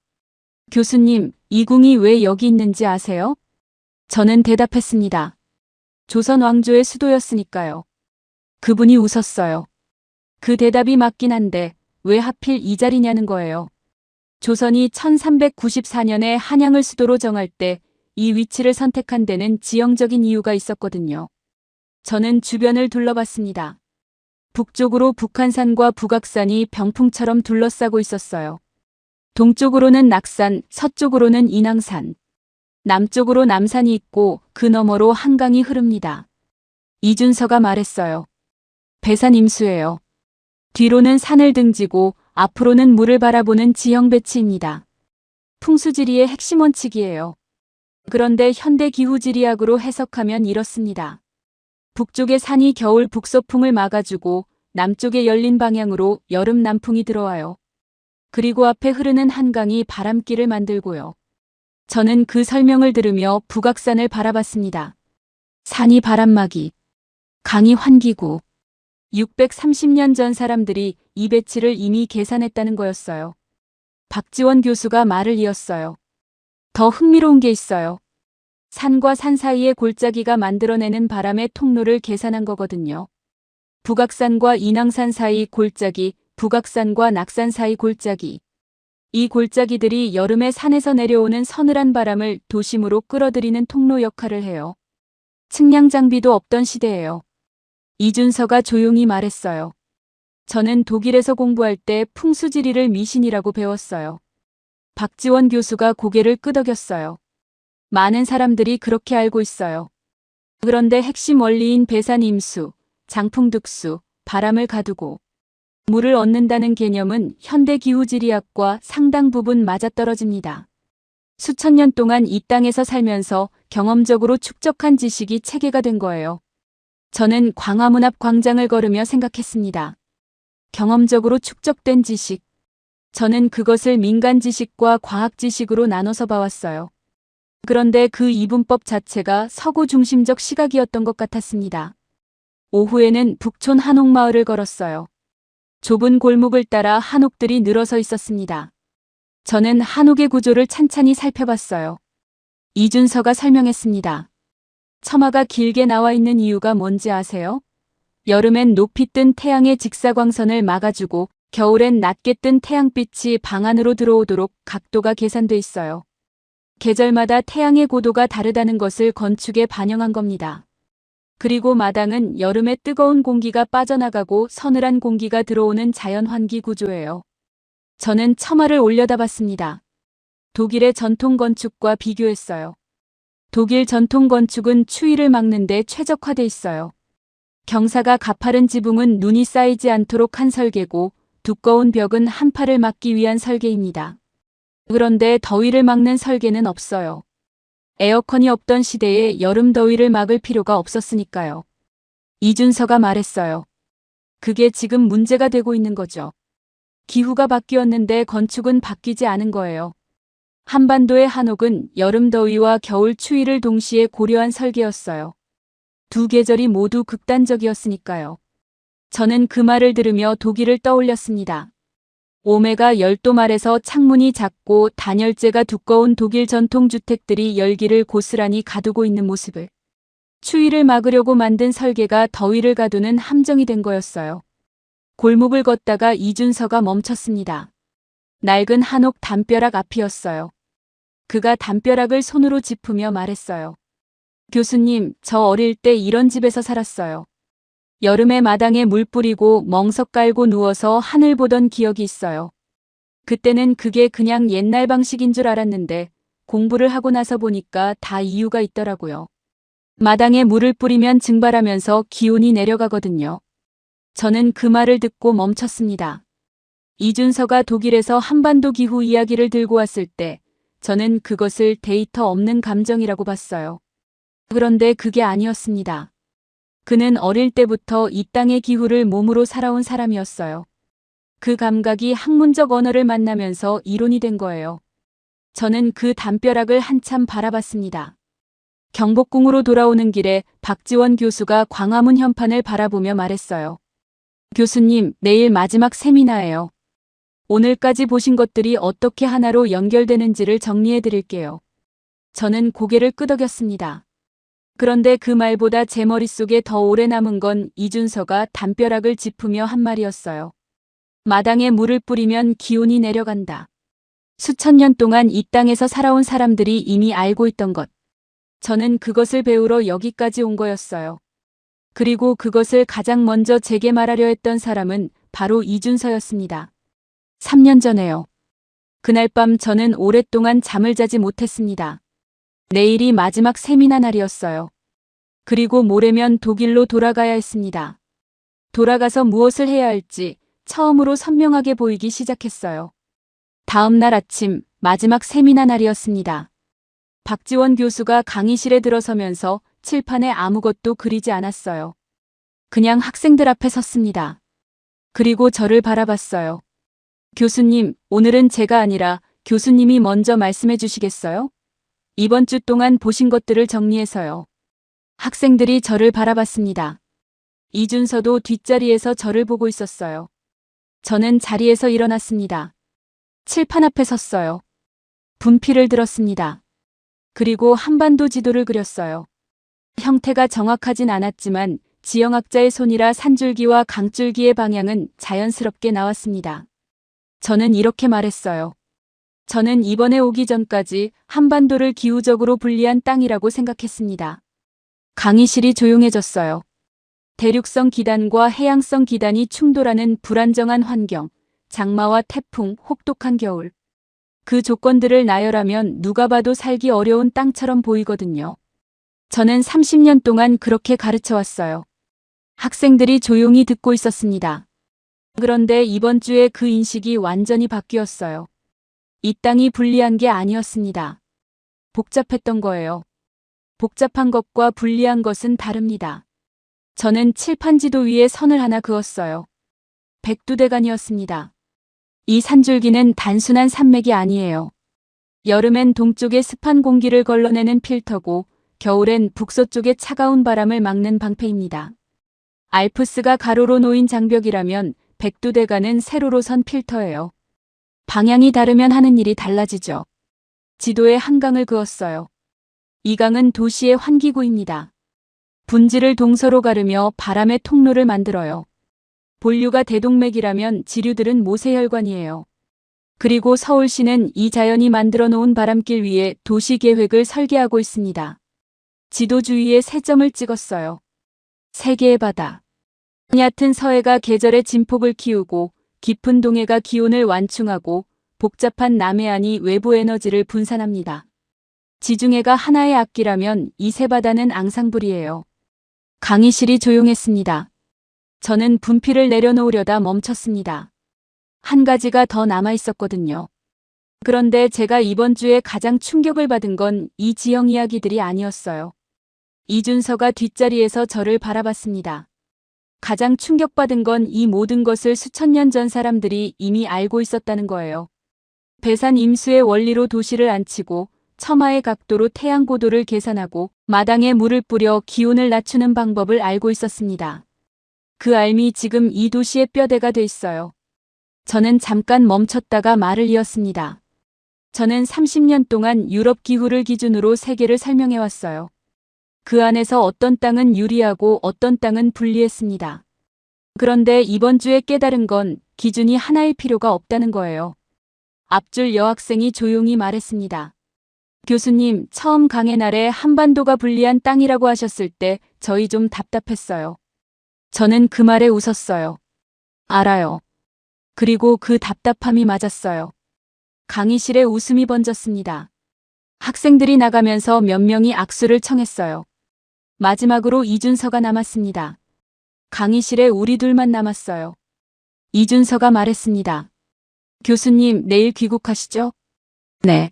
교수님, 이 궁이 왜 여기 있는지 아세요? 저는 대답했습니다. 조선 왕조의 수도였으니까요. 그분이 웃었어요. 그 대답이 맞긴 한데 왜 하필 이 자리냐는 거예요. 조선이 1394년에 한양을 수도로 정할 때 이 위치를 선택한 데는 지형적인 이유가 있었거든요. 저는 주변을 둘러봤습니다. 북쪽으로 북한산과 북악산이 병풍처럼 둘러싸고 있었어요. 동쪽으로는 낙산, 서쪽으로는 인왕산. 남쪽으로 남산이 있고 그 너머로 한강이 흐릅니다. 이준서가 말했어요. 배산 임수예요. 뒤로는 산을 등지고 앞으로는 물을 바라보는 지형 배치입니다. 풍수지리의 핵심 원칙이에요. 그런데 현대 기후지리학으로 해석하면 이렇습니다. 북쪽의 산이 겨울 북서풍을 막아주고 남쪽에 열린 방향으로 여름 남풍이 들어와요. 그리고 앞에 흐르는 한강이 바람길을 만들고요. 저는 그 설명을 들으며 북악산을 바라봤습니다. 산이 바람막이, 강이 환기구. 630년 전 사람들이 이 배치를 이미 계산했다는 거였어요. 박지원 교수가 말을 이었어요. 더 흥미로운 게 있어요. 산과 산 사이의 골짜기가 만들어내는 바람의 통로를 계산한 거거든요. 북악산과 인왕산 사이 골짜기, 북악산과 낙산 사이 골짜기. 이 골짜기들이 여름에 산에서 내려오는 서늘한 바람을 도심으로 끌어들이는 통로 역할을 해요. 측량 장비도 없던 시대예요. 이준서가 조용히 말했어요. 저는 독일에서 공부할 때 풍수지리를 미신이라고 배웠어요. 박지원 교수가 고개를 끄덕였어요. 많은 사람들이 그렇게 알고 있어요. 그런데 핵심 원리인 배산 임수, 장풍 득수, 바람을 가두고 물을 얻는다는 개념은 현대 기후지리학과 상당 부분 맞아떨어집니다. 수천 년 동안 이 땅에서 살면서 경험적으로 축적한 지식이 체계가 된 거예요. 저는 광화문 앞 광장을 걸으며 생각했습니다. 경험적으로 축적된 지식. 저는 그것을 민간 지식과 과학 지식으로 나눠서 봐왔어요. 그런데 그 이분법 자체가 서구 중심적 시각이었던 것 같았습니다. 오후에는 북촌 한옥마을을 걸었어요. 좁은 골목을 따라 한옥들이 늘어서 있었습니다. 저는 한옥의 구조를 찬찬히 살펴봤어요. 이준서가 설명했습니다. 처마가 길게 나와 있는 이유가 뭔지 아세요? 여름엔 높이 뜬 태양의 직사광선을 막아주고 겨울엔 낮게 뜬 태양빛이 방 안으로 들어오도록 각도가 계산돼 있어요. 계절마다 태양의 고도가 다르다는 것을 건축에 반영한 겁니다. 그리고 마당은 여름에 뜨거운 공기가 빠져나가고 서늘한 공기가 들어오는 자연 환기 구조예요. 저는 처마를 올려다봤습니다. 독일의 전통 건축과 비교했어요. 독일 전통 건축은 추위를 막는 데 최적화돼 있어요. 경사가 가파른 지붕은 눈이 쌓이지 않도록 한 설계고 두꺼운 벽은 한파를 막기 위한 설계입니다. 그런데 더위를 막는 설계는 없어요. 에어컨이 없던 시대에 여름 더위를 막을 필요가 없었으니까요. 이준서가 말했어요. 그게 지금 문제가 되고 있는 거죠. 기후가 바뀌었는데 건축은 바뀌지 않은 거예요. 한반도의 한옥은 여름 더위와 겨울 추위를 동시에 고려한 설계였어요. 두 계절이 모두 극단적이었으니까요. 저는 그 말을 들으며 독일을 떠올렸습니다. 오메가 열도 말에서 창문이 작고 단열재가 두꺼운 독일 전통주택들이 열기를 고스란히 가두고 있는 모습을 추위를 막으려고 만든 설계가 더위를 가두는 함정이 된 거였어요. 골목을 걷다가 이준서가 멈췄습니다. 낡은 한옥 담벼락 앞이었어요. 그가 담벼락을 손으로 짚으며 말했어요. 교수님, 저 어릴 때 이런 집에서 살았어요. 여름에 마당에 물 뿌리고 멍석 깔고 누워서 하늘 보던 기억이 있어요. 그때는 그게 그냥 옛날 방식인 줄 알았는데 공부를 하고 나서 보니까 다 이유가 있더라고요. 마당에 물을 뿌리면 증발하면서 기온이 내려가거든요. 저는 그 말을 듣고 멈췄습니다. 이준서가 독일에서 한반도 기후 이야기를 들고 왔을 때 저는 그것을 데이터 없는 감정이라고 봤어요. 그런데 그게 아니었습니다. 그는 어릴 때부터 이 땅의 기후를 몸으로 살아온 사람이었어요. 그 감각이 학문적 언어를 만나면서 이론이 된 거예요. 저는 그 담벼락을 한참 바라봤습니다. 경복궁으로 돌아오는 길에 박지원 교수가 광화문 현판을 바라보며 말했어요. 교수님, 내일 마지막 세미나예요. 오늘까지 보신 것들이 어떻게 하나로 연결되는지를 정리해 드릴게요. 저는 고개를 끄덕였습니다. 그런데 그 말보다 제 머릿속에 더 오래 남은 건 이준서가 담벼락을 짚으며 한 말이었어요. 마당에 물을 뿌리면 기온이 내려간다. 수천 년 동안 이 땅에서 살아온 사람들이 이미 알고 있던 것. 저는 그것을 배우러 여기까지 온 거였어요. 그리고 그것을 가장 먼저 제게 말하려 했던 사람은 바로 이준서였습니다. 3년 전에요. 그날 밤 저는 오랫동안 잠을 자지 못했습니다. 내일이 마지막 세미나 날이었어요. 그리고 모레면 독일로 돌아가야 했습니다. 돌아가서 무엇을 해야 할지 처음으로 선명하게 보이기 시작했어요. 다음 날 아침 마지막 세미나 날이었습니다. 박지원 교수가 강의실에 들어서면서 칠판에 아무것도 그리지 않았어요. 그냥 학생들 앞에 섰습니다. 그리고 저를 바라봤어요. 교수님, 오늘은 제가 아니라 교수님이 먼저 말씀해 주시겠어요? 이번 주 동안 보신 것들을 정리해서요. 학생들이 저를 바라봤습니다. 이준서도 뒷자리에서 저를 보고 있었어요. 저는 자리에서 일어났습니다. 칠판 앞에 섰어요. 분필을 들었습니다. 그리고 한반도 지도를 그렸어요. 형태가 정확하진 않았지만 지형학자의 손이라 산줄기와 강줄기의 방향은 자연스럽게 나왔습니다. 저는 이렇게 말했어요. 저는 이번에 오기 전까지 한반도를 기후적으로 불리한 땅이라고 생각했습니다. 강의실이 조용해졌어요. 대륙성 기단과 해양성 기단이 충돌하는 불안정한 환경, 장마와 태풍, 혹독한 겨울. 그 조건들을 나열하면 누가 봐도 살기 어려운 땅처럼 보이거든요. 저는 30년 동안 그렇게 가르쳐 왔어요. 학생들이 조용히 듣고 있었습니다. 그런데 이번 주에 그 인식이 완전히 바뀌었어요. 이 땅이 불리한 게 아니었습니다. 복잡했던 거예요. 복잡한 것과 불리한 것은 다릅니다. 저는 칠판 지도 위에 선을 하나 그었어요. 백두대간이었습니다. 이 산줄기는 단순한 산맥이 아니에요. 여름엔 동쪽의 습한 공기를 걸러내는 필터고 겨울엔 북서쪽의 차가운 바람을 막는 방패입니다. 알프스가 가로로 놓인 장벽이라면 백두대간은 세로로 선 필터예요. 방향이 다르면 하는 일이 달라지죠. 지도에 한강을 그었어요. 이 강은 도시의 환기구입니다. 분지를 동서로 가르며 바람의 통로를 만들어요. 본류가 대동맥이라면 지류들은 모세혈관이에요. 그리고 서울시는 이 자연이 만들어 놓은 바람길 위에 도시계획을 설계하고 있습니다. 지도 주위에 세 점을 찍었어요. 세 개의 바다. 얕은 서해가 계절의 진폭을 키우고 깊은 동해가 기온을 완충하고 복잡한 남해안이 외부 에너지를 분산합니다. 지중해가 하나의 악기라면 이 세 바다는 앙상블이에요. 강의실이 조용했습니다. 저는 분필을 내려놓으려다 멈췄습니다. 한 가지가 더 남아 있었거든요. 그런데 제가 이번 주에 가장 충격을 받은 건 이 지형 이야기들이 아니었어요. 이준서가 뒷자리에서 저를 바라봤습니다. 가장 충격받은 건 이 모든 것을 수천 년 전 사람들이 이미 알고 있었다는 거예요. 배산 임수의 원리로 도시를 안치고 처마의 각도로 태양 고도를 계산하고 마당에 물을 뿌려 기온을 낮추는 방법을 알고 있었습니다. 그 알미 지금 이 도시의 뼈대가 돼 있어요. 저는 잠깐 멈췄다가 말을 이었습니다. 저는 30년 동안 유럽 기후를 기준으로 세계를 설명해 왔어요. 그 안에서 어떤 땅은 유리하고 어떤 땅은 불리했습니다. 그런데 이번 주에 깨달은 건 기준이 하나일 필요가 없다는 거예요. 앞줄 여학생이 조용히 말했습니다. 교수님, 처음 강의 날에 한반도가 불리한 땅이라고 하셨을 때 저희 좀 답답했어요. 저는 그 말에 웃었어요. 알아요. 그리고 그 답답함이 맞았어요. 강의실에 웃음이 번졌습니다. 학생들이 나가면서 몇 명이 악수를 청했어요. 마지막으로 이준서가 남았습니다. 강의실에 우리 둘만 남았어요. 이준서가 말했습니다. 교수님, 내일 귀국하시죠? 네.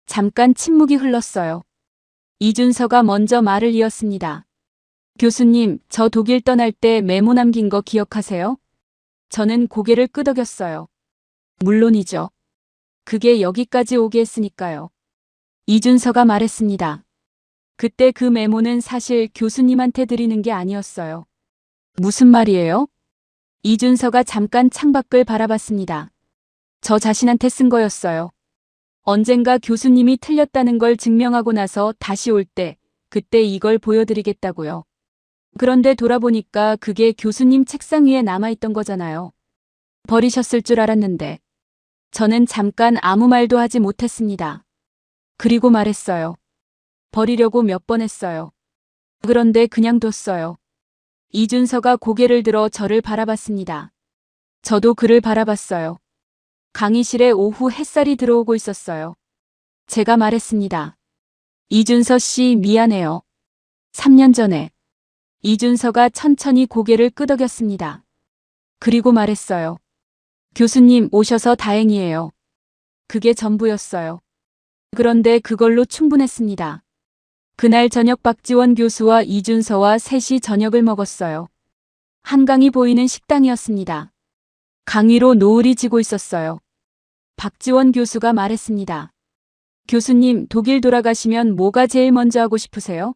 잠깐 침묵이 흘렀어요. 이준서가 먼저 말을 이었습니다. 교수님, 저 독일 떠날 때 메모 남긴 거 기억하세요? 저는 고개를 끄덕였어요. 물론이죠. 그게 여기까지 오게 했으니까요. 이준서가 말했습니다. 그때 그 메모는 사실 교수님한테 드리는 게 아니었어요. 무슨 말이에요? 이준서가 잠깐 창밖을 바라봤습니다. 저 자신한테 쓴 거였어요. 언젠가 교수님이 틀렸다는 걸 증명하고 나서 다시 올 때, 그때 이걸 보여드리겠다고요. 그런데 돌아보니까 그게 교수님 책상 위에 남아있던 거잖아요. 버리셨을 줄 알았는데. 저는 잠깐 아무 말도 하지 못했습니다. 그리고 말했어요. 버리려고 몇 번 했어요. 그런데 그냥 뒀어요. 이준서가 고개를 들어 저를 바라봤습니다. 저도 그를 바라봤어요. 강의실에 오후 햇살이 들어오고 있었어요. 제가 말했습니다. 이준서 씨, 미안해요. 3년 전에. 이준서가 천천히 고개를 끄덕였습니다. 그리고 말했어요. 교수님 오셔서 다행이에요. 그게 전부였어요. 그런데 그걸로 충분했습니다. 그날 저녁 박지원 교수와 이준서와 셋이 저녁을 먹었어요. 한강이 보이는 식당이었습니다. 강 위로 노을이 지고 있었어요. 박지원 교수가 말했습니다. 교수님, 독일 돌아가시면 뭐가 제일 먼저 하고 싶으세요?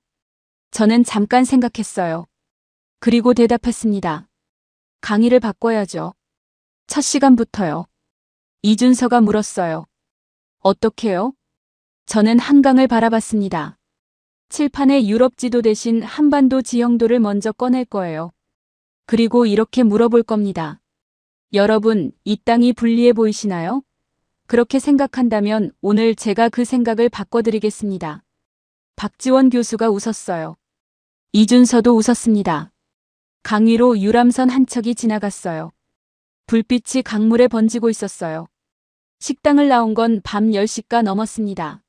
저는 잠깐 생각했어요. 그리고 대답했습니다. 강의를 바꿔야죠. 첫 시간부터요. 이준서가 물었어요. 어떻게요? 저는 한강을 바라봤습니다. 칠판에 유럽 지도 대신 한반도 지형도를 먼저 꺼낼 거예요. 그리고 이렇게 물어볼 겁니다. 여러분, 이 땅이 불리해 보이시나요? 그렇게 생각한다면 오늘 제가 그 생각을 바꿔드리겠습니다. 박지원 교수가 웃었어요. 이준서도 웃었습니다. 강 위로 유람선 한 척이 지나갔어요. 불빛이 강물에 번지고 있었어요. 식당을 나온 건 밤 10시가 넘었습니다.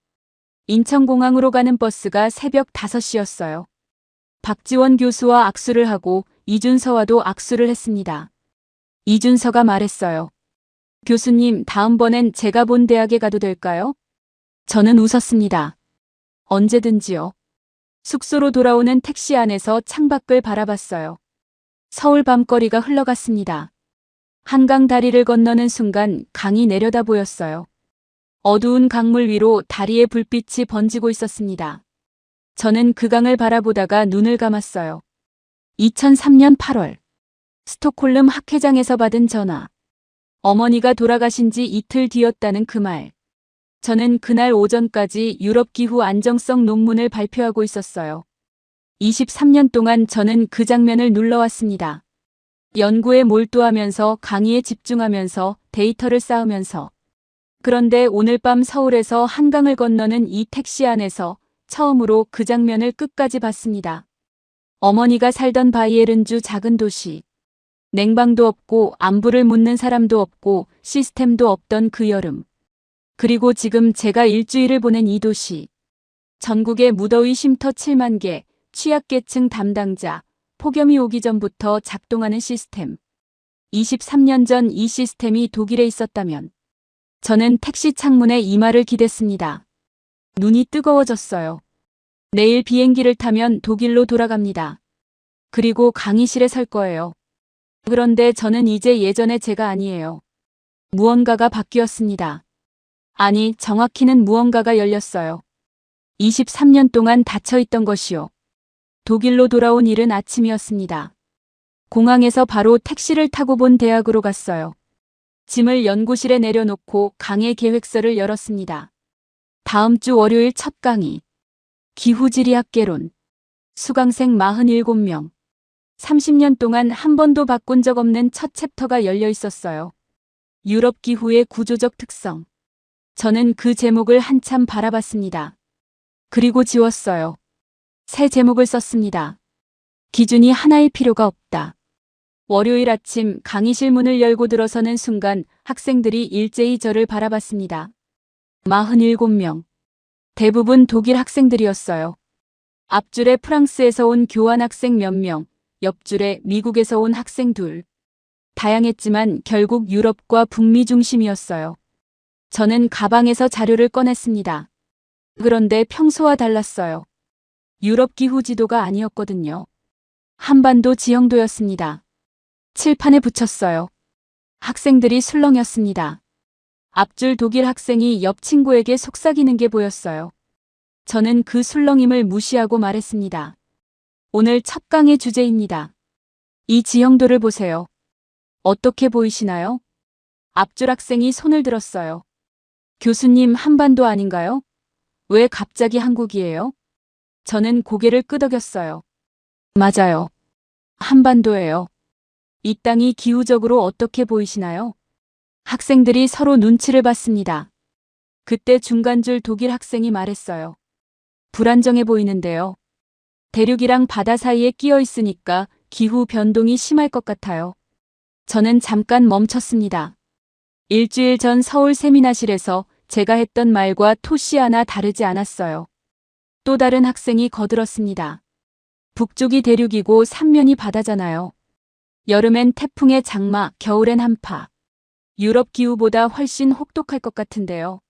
인천공항으로 가는 버스가 새벽 5시였어요. 박지원 교수와 악수를 하고 이준서와도 악수를 했습니다. 이준서가 말했어요. 교수님, 다음번엔 제가 본 대학에 가도 될까요? 저는 웃었습니다. 언제든지요. 숙소로 돌아오는 택시 안에서 창밖을 바라봤어요. 서울 밤거리가 흘러갔습니다. 한강 다리를 건너는 순간 강이 내려다 보였어요. 어두운 강물 위로 다리의 불빛이 번지고 있었습니다. 저는 그 강을 바라보다가 눈을 감았어요. 2003년 8월. 스톡홀름 학회장에서 받은 전화. 어머니가 돌아가신 지 이틀 뒤였다는 그 말. 저는 그날 오전까지 유럽 기후 안정성 논문을 발표하고 있었어요. 23년 동안 저는 그 장면을 눌러왔습니다. 연구에 몰두하면서 강의에 집중하면서 데이터를 쌓으면서. 그런데 오늘 밤 서울에서 한강을 건너는 이 택시 안에서 처음으로 그 장면을 끝까지 봤습니다. 어머니가 살던 바이에른주 작은 도시. 냉방도 없고 안부를 묻는 사람도 없고 시스템도 없던 그 여름. 그리고 지금 제가 일주일을 보낸 이 도시. 전국에 무더위 쉼터 7만 개, 취약계층 담당자, 폭염이 오기 전부터 작동하는 시스템. 23년 전 이 시스템이 독일에 있었다면 저는 택시 창문에 이마를 기댔습니다. 눈이 뜨거워졌어요. 내일 비행기를 타면 독일로 돌아갑니다. 그리고 강의실에 설 거예요. 그런데 저는 이제 예전의 제가 아니에요. 무언가가 바뀌었습니다. 아니, 정확히는 무언가가 열렸어요. 23년 동안 닫혀있던 것이요. 독일로 돌아온 이른 아침이었습니다. 공항에서 바로 택시를 타고 본 대학으로 갔어요. 짐을 연구실에 내려놓고 강의 계획서를 열었습니다. 다음 주 월요일 첫 강의. 기후지리학개론. 수강생 47명. 30년 동안 한 번도 바꾼 적 없는 첫 챕터가 열려 있었어요. 유럽 기후의 구조적 특성. 저는 그 제목을 한참 바라봤습니다. 그리고 지웠어요. 새 제목을 썼습니다. 기준이 하나일 필요가 없다. 월요일 아침 강의실 문을 열고 들어서는 순간 학생들이 일제히 저를 바라봤습니다. 47명. 대부분 독일 학생들이었어요. 앞줄에 프랑스에서 온 교환학생 몇 명, 옆줄에 미국에서 온 학생 둘. 다양했지만 결국 유럽과 북미 중심이었어요. 저는 가방에서 자료를 꺼냈습니다. 그런데 평소와 달랐어요. 유럽 기후 지도가 아니었거든요. 한반도 지형도였습니다. 칠판에 붙였어요. 학생들이 술렁였습니다. 앞줄 독일 학생이 옆 친구에게 속삭이는 게 보였어요. 저는 그 술렁임을 무시하고 말했습니다. 오늘 첫 강의 주제입니다. 이 지형도를 보세요. 어떻게 보이시나요? 앞줄 학생이 손을 들었어요. 교수님, 한반도 아닌가요? 왜 갑자기 한국이에요? 저는 고개를 끄덕였어요. 맞아요. 한반도예요. 이 땅이 기후적으로 어떻게 보이시나요? 학생들이 서로 눈치를 봤습니다. 그때 중간줄 독일 학생이 말했어요. 불안정해 보이는데요. 대륙이랑 바다 사이에 끼어 있으니까 기후 변동이 심할 것 같아요. 저는 잠깐 멈췄습니다. 일주일 전 서울 세미나실에서 제가 했던 말과 토시 하나 다르지 않았어요. 또 다른 학생이 거들었습니다. 북쪽이 대륙이고 삼면이 바다잖아요. 여름엔 태풍의 장마, 겨울엔 한파. 유럽 기후보다 훨씬 혹독할 것 같은데요.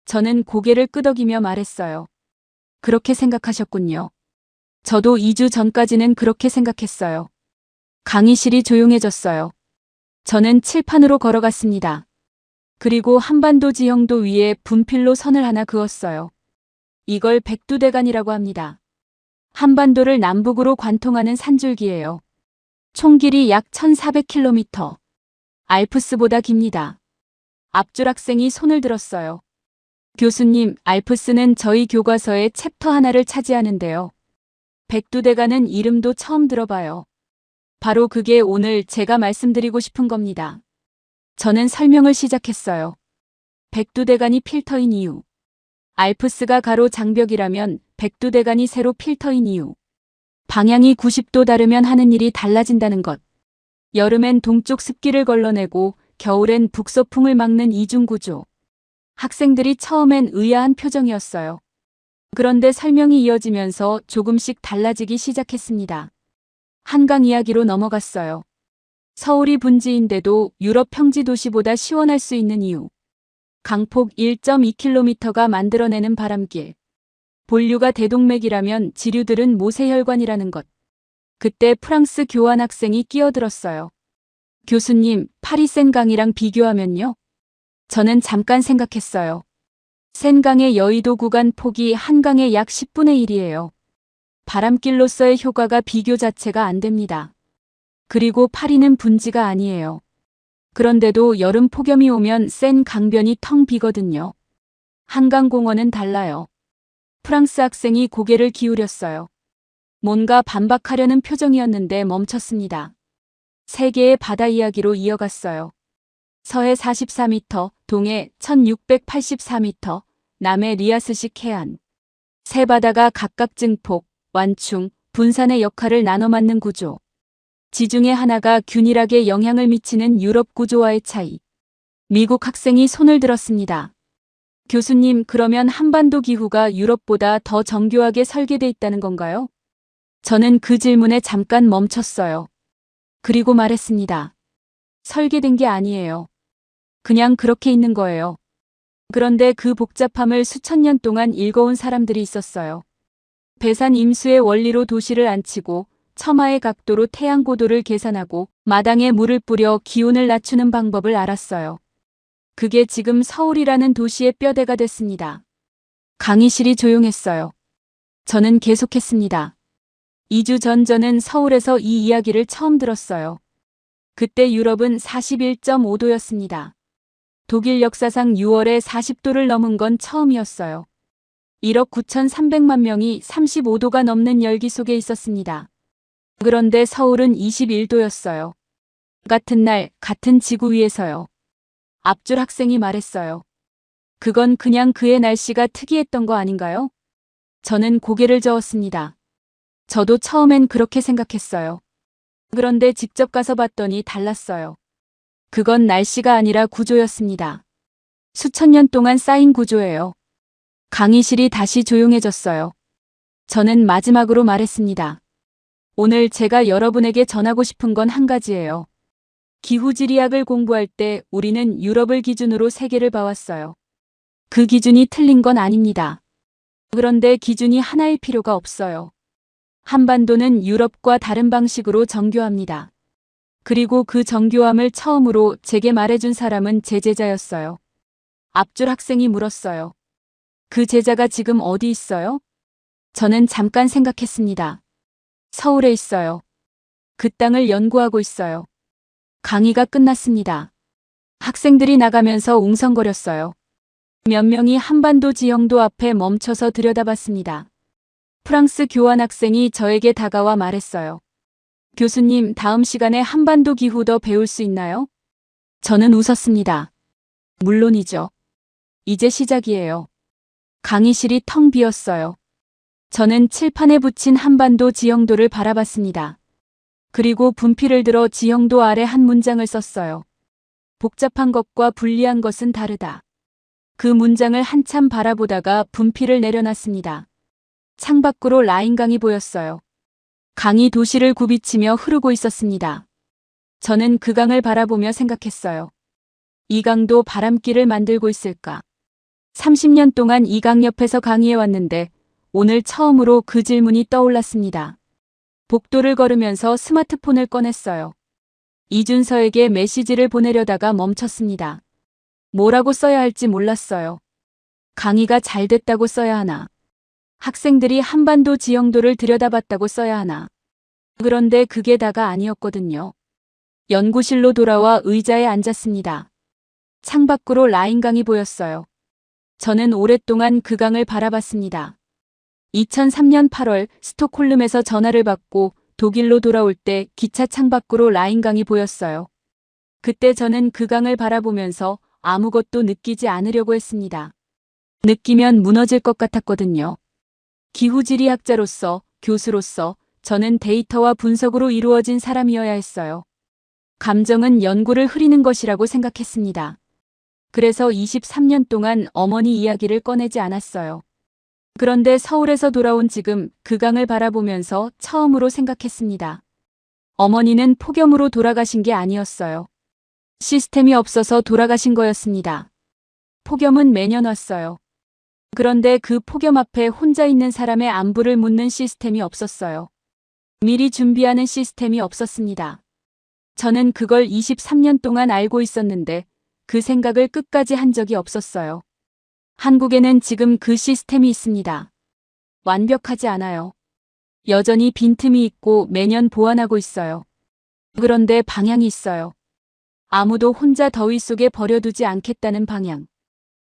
저는 고개를 끄덕이며 말했어요. 그렇게 생각하셨군요. 저도 2주 전까지는 그렇게 생각했어요. 강의실이 조용해졌어요. 저는 칠판으로 걸어갔습니다. 그리고 한반도 지형도 위에 분필로 선을 하나 그었어요. 이걸 백두대간이라고 합니다. 한반도를 남북으로 관통하는 산줄기예요. 총 길이 약 1400km. 알프스보다 깁니다. 앞줄 학생이 손을 들었어요. 교수님, 알프스는 저희 교과서의 챕터 하나를 차지하는데요. 백두대간은 이름도 처음 들어봐요. 바로 그게 오늘 제가 말씀드리고 싶은 겁니다. 저는 설명을 시작했어요. 백두대간이 필터인 이유. 알프스가 가로 장벽이라면 백두대간이 세로 필터인 이유. 방향이 90도 다르면 하는 일이 달라진다는 것. 여름엔 동쪽 습기를 걸러내고 겨울엔 북서풍을 막는 이중구조. 학생들이 처음엔 의아한 표정이었어요. 그런데 설명이 이어지면서 조금씩 달라지기 시작했습니다. 한강 이야기로 넘어갔어요. 서울이 분지인데도 유럽 평지 도시보다 시원할 수 있는 이유. 강폭 1.2km가 만들어내는 바람길. 본류가 대동맥이라면 지류들은 모세혈관이라는 것. 그때 프랑스 교환학생이 끼어들었어요. 교수님, 파리 센강이랑 비교하면요? 저는 잠깐 생각했어요. 센강의 여의도 구간 폭이 한강의 약 10분의 1이에요. 바람길로서의 효과가 비교 자체가 안 됩니다. 그리고 파리는 분지가 아니에요. 그런데도 여름 폭염이 오면 센 강변이 텅 비거든요. 한강공원은 달라요. 프랑스 학생이 고개를 기울였어요. 뭔가 반박하려는 표정이었는데 멈췄습니다. 세계의 바다 이야기로 이어갔어요. 서해 44m, 동해 1684m, 남해 리아스식 해안. 세 바다가 각각 증폭, 완충, 분산의 역할을 나눠 맡는 구조. 지중해 하나가 균일하게 영향을 미치는 유럽 구조와의 차이. 미국 학생이 손을 들었습니다. 교수님, 그러면 한반도 기후가 유럽보다 더 정교하게 설계돼 있다는 건가요? 저는 그 질문에 잠깐 멈췄어요. 그리고 말했습니다. 설계된 게 아니에요. 그냥 그렇게 있는 거예요. 그런데 그 복잡함을 수천 년 동안 읽어온 사람들이 있었어요. 배산 임수의 원리로 도시를 안치고 처마의 각도로 태양 고도를 계산하고 마당에 물을 뿌려 기온을 낮추는 방법을 알았어요. 그게 지금 서울이라는 도시의 뼈대가 됐습니다. 강의실이 조용했어요. 저는 계속했습니다. 2주 전 저는 서울에서 이 이야기를 처음 들었어요. 그때 유럽은 41.5도였습니다. 독일 역사상 6월에 40도를 넘은 건 처음이었어요. 1억 9,300만 명이 35도가 넘는 열기 속에 있었습니다. 그런데 서울은 21도였어요. 같은 날, 같은 지구 위에서요. 앞줄 학생이 말했어요. 그건 그냥 그의 날씨가 특이했던 거 아닌가요? 저는 고개를 저었습니다. 저도 처음엔 그렇게 생각했어요. 그런데 직접 가서 봤더니 달랐어요. 그건 날씨가 아니라 구조였습니다. 수천 년 동안 쌓인 구조예요. 강의실이 다시 조용해졌어요. 저는 마지막으로 말했습니다. 오늘 제가 여러분에게 전하고 싶은 건 한 가지예요. 기후지리학을 공부할 때 우리는 유럽을 기준으로 세계를 봐왔어요. 그 기준이 틀린 건 아닙니다. 그런데 기준이 하나일 필요가 없어요. 한반도는 유럽과 다른 방식으로 정교합니다. 그리고 그 정교함을 처음으로 제게 말해준 사람은 제 제자였어요. 앞줄 학생이 물었어요. 그 제자가 지금 어디 있어요? 저는 잠깐 생각했습니다. 서울에 있어요. 그 땅을 연구하고 있어요. 강의가 끝났습니다. 학생들이 나가면서 웅성거렸어요. 몇 명이 한반도 지형도 앞에 멈춰서 들여다봤습니다. 프랑스 교환 학생이 저에게 다가와 말했어요. 교수님, 다음 시간에 한반도 기후 더 배울 수 있나요? 저는 웃었습니다. 물론이죠. 이제 시작이에요. 강의실이 텅 비었어요. 저는 칠판에 붙인 한반도 지형도를 바라봤습니다. 그리고 분필을 들어 지형도 아래 한 문장을 썼어요. 복잡한 것과 불리한 것은 다르다. 그 문장을 한참 바라보다가 분필을 내려놨습니다. 창밖으로 라인강이 보였어요. 강이 도시를 굽이치며 흐르고 있었습니다. 저는 그 강을 바라보며 생각했어요. 이 강도 바람길을 만들고 있을까? 30년 동안 이 강 옆에서 강의해왔는데 오늘 처음으로 그 질문이 떠올랐습니다. 복도를 걸으면서 스마트폰을 꺼냈어요. 이준서에게 메시지를 보내려다가 멈췄습니다. 뭐라고 써야 할지 몰랐어요. 강의가 잘 됐다고 써야 하나? 학생들이 한반도 지형도를 들여다봤다고 써야 하나? 그런데 그게 다가 아니었거든요. 연구실로 돌아와 의자에 앉았습니다. 창밖으로 라인강이 보였어요. 저는 오랫동안 그 강을 바라봤습니다. 2003년 8월 스톡홀름에서 전화를 받고 독일로 돌아올 때 기차 창밖으로 라인강이 보였어요. 그때 저는 그 강을 바라보면서 아무것도 느끼지 않으려고 했습니다. 느끼면 무너질 것 같았거든요. 기후지리학자로서, 교수로서 저는 데이터와 분석으로 이루어진 사람이어야 했어요. 감정은 연구를 흐리는 것이라고 생각했습니다. 그래서 23년 동안 어머니 이야기를 꺼내지 않았어요. 그런데 서울에서 돌아온 지금 그 강을 바라보면서 처음으로 생각했습니다. 어머니는 폭염으로 돌아가신 게 아니었어요. 시스템이 없어서 돌아가신 거였습니다. 폭염은 매년 왔어요. 그런데 그 폭염 앞에 혼자 있는 사람의 안부를 묻는 시스템이 없었어요. 미리 준비하는 시스템이 없었습니다. 저는 그걸 23년 동안 알고 있었는데 그 생각을 끝까지 한 적이 없었어요. 한국에는 지금 그 시스템이 있습니다. 완벽하지 않아요. 여전히 빈틈이 있고 매년 보완하고 있어요. 그런데 방향이 있어요. 아무도 혼자 더위 속에 버려두지 않겠다는 방향.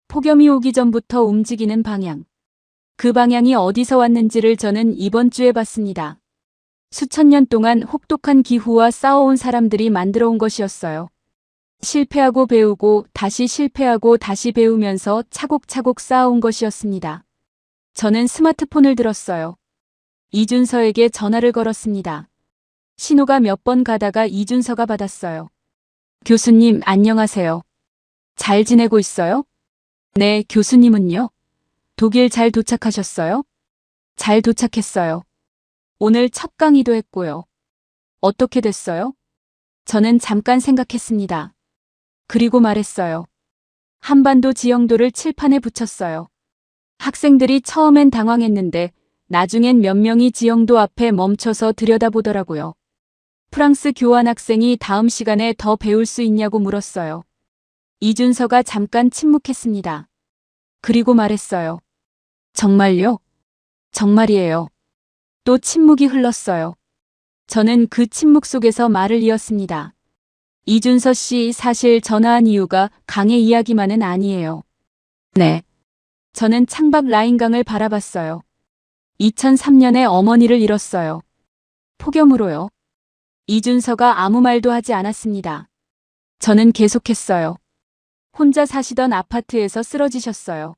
폭염이 오기 전부터 움직이는 방향. 그 방향이 어디서 왔는지를 저는 이번 주에 봤습니다. 수천 년 동안 혹독한 기후와 싸워온 사람들이 만들어 온 것이었어요. 실패하고 배우고 다시 실패하고 다시 배우면서 차곡차곡 쌓아온 것이었습니다. 저는 스마트폰을 들었어요. 이준서에게 전화를 걸었습니다. 신호가 몇 번 가다가 이준서가 받았어요. 교수님, 안녕하세요. 잘 지내고 있어요? 네, 교수님은요? 독일 잘 도착하셨어요? 잘 도착했어요. 오늘 첫 강의도 했고요. 어떻게 됐어요? 저는 잠깐 생각했습니다. 그리고 말했어요. 한반도 지형도를 칠판에 붙였어요. 학생들이 처음엔 당황했는데 나중엔 몇 명이 지형도 앞에 멈춰서 들여다보더라고요. 프랑스 교환학생이 다음 시간에 더 배울 수 있냐고 물었어요. 이준서가 잠깐 침묵했습니다. 그리고 말했어요. 정말요? 정말이에요. 또 침묵이 흘렀어요. 저는 그 침묵 속에서 말을 이었습니다. 이준서 씨, 사실 전화한 이유가 강의 이야기만은 아니에요. 네. 저는 창밖 라인강을 바라봤어요. 2003년에 어머니를 잃었어요. 폭염으로요. 이준서가 아무 말도 하지 않았습니다. 저는 계속했어요. 혼자 사시던 아파트에서 쓰러지셨어요.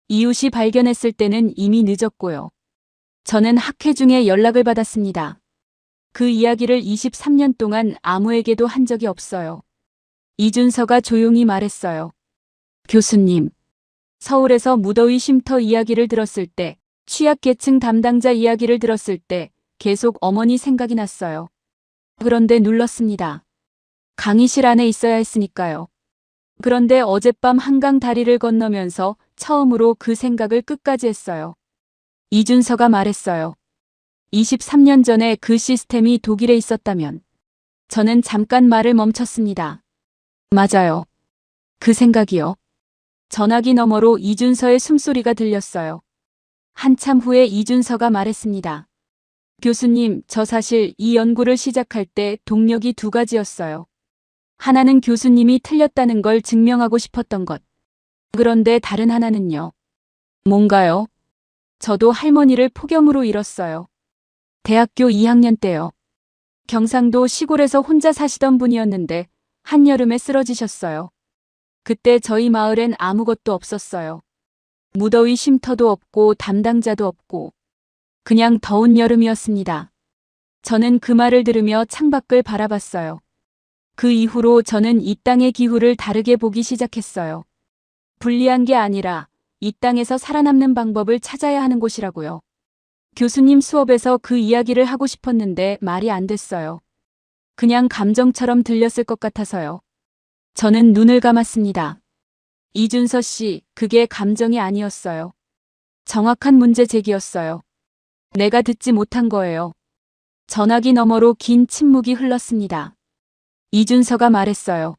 이웃이 발견했을 때는 이미 늦었고요. 저는 학회 중에 연락을 받았습니다. 그 이야기를 23년 동안 아무에게도 한 적이 없어요. 이준서가 조용히 말했어요. 교수님, 서울에서 무더위 쉼터 이야기를 들었을 때, 취약계층 담당자 이야기를 들었을 때 계속 어머니 생각이 났어요. 그런데 눌렀습니다. 강의실 안에 있어야 했으니까요. 그런데 어젯밤 한강 다리를 건너면서 처음으로 그 생각을 끝까지 했어요. 이준서가 말했어요. 23년 전에 그 시스템이 독일에 있었다면. 저는 잠깐 말을 멈췄습니다. 맞아요. 그 생각이요. 전화기 너머로 이준서의 숨소리가 들렸어요. 한참 후에 이준서가 말했습니다. 교수님, 저 사실 이 연구를 시작할 때 동력이 두 가지였어요. 하나는 교수님이 틀렸다는 걸 증명하고 싶었던 것. 그런데 다른 하나는요. 뭔가요? 저도 할머니를 폭염으로 잃었어요. 대학교 2학년 때요. 경상도 시골에서 혼자 사시던 분이었는데 한여름에 쓰러지셨어요. 그때 저희 마을엔 아무것도 없었어요. 무더위 쉼터도 없고 담당자도 없고 그냥 더운 여름이었습니다. 저는 그 말을 들으며 창밖을 바라봤어요. 그 이후로 저는 이 땅의 기후를 다르게 보기 시작했어요. 불리한 게 아니라 이 땅에서 살아남는 방법을 찾아야 하는 곳이라고요. 교수님 수업에서 그 이야기를 하고 싶었는데 말이 안 됐어요. 그냥 감정처럼 들렸을 것 같아서요. 저는 눈을 감았습니다. 이준서 씨, 그게 감정이 아니었어요. 정확한 문제 제기였어요. 내가 듣지 못한 거예요. 전화기 너머로 긴 침묵이 흘렀습니다. 이준서가 말했어요.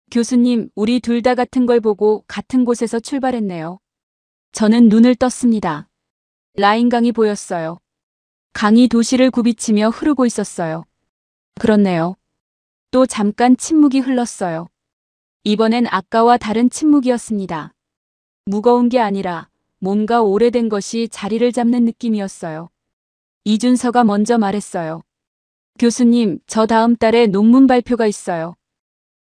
교수님, 우리 둘 다 같은 걸 보고 같은 곳에서 출발했네요. 저는 눈을 떴습니다. 라인강이 보였어요. 강이 도시를 굽이치며 흐르고 있었어요. 그렇네요. 또 잠깐 침묵이 흘렀어요. 이번엔 아까와 다른 침묵이었습니다. 무거운 게 아니라 뭔가 오래된 것이 자리를 잡는 느낌이었어요. 이준서가 먼저 말했어요. 교수님, 저 다음 달에 논문 발표가 있어요.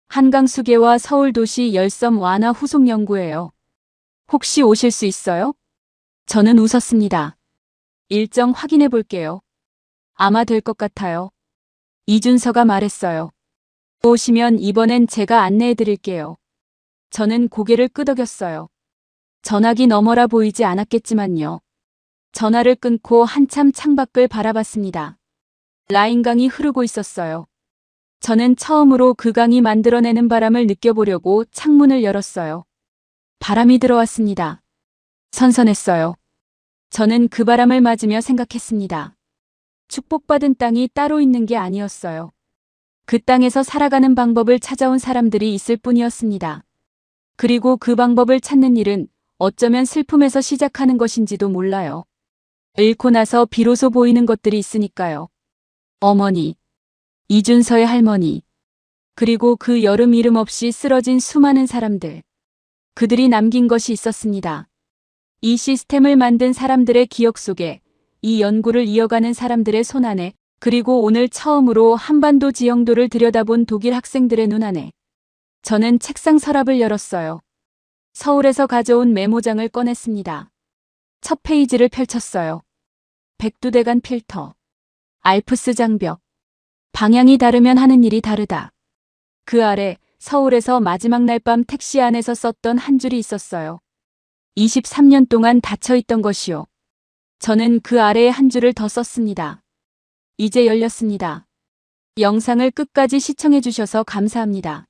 한강 수계와 서울도시 열섬 완화 후속 연구예요. 혹시 오실 수 있어요? 저는 웃었습니다. 일정 확인해 볼게요. 아마 될 것 같아요. 이준서가 말했어요. 오시면 이번엔 제가 안내해 드릴게요. 저는 고개를 끄덕였어요. 전화기 너머라 보이지 않았겠지만요. 전화를 끊고 한참 창밖을 바라봤습니다. 라인강이 흐르고 있었어요. 저는 처음으로 그 강이 만들어내는 바람을 느껴보려고 창문을 열었어요. 바람이 들어왔습니다. 선선했어요. 저는 그 바람을 맞으며 생각했습니다. 축복받은 땅이 따로 있는 게 아니었어요. 그 땅에서 살아가는 방법을 찾아온 사람들이 있을 뿐이었습니다. 그리고 그 방법을 찾는 일은 어쩌면 슬픔에서 시작하는 것인지도 몰라요. 잃고 나서 비로소 보이는 것들이 있으니까요. 어머니, 이준서의 할머니, 그리고 그 여름 이름 없이 쓰러진 수많은 사람들. 그들이 남긴 것이 있었습니다. 이 시스템을 만든 사람들의 기억 속에, 이 연구를 이어가는 사람들의 손 안에, 그리고 오늘 처음으로 한반도 지형도를 들여다본 독일 학생들의 눈 안에. 저는 책상 서랍을 열었어요. 서울에서 가져온 메모장을 꺼냈습니다. 첫 페이지를 펼쳤어요. 백두대간 필터. 알프스 장벽. 방향이 다르면 하는 일이 다르다. 그 아래 서울에서 마지막 날 밤 택시 안에서 썼던 한 줄이 있었어요. 23년 동안 닫혀있던 것이요. 저는 그 아래에 한 줄을 더 썼습니다. 이제 열렸습니다. 영상을 끝까지 시청해주셔서 감사합니다.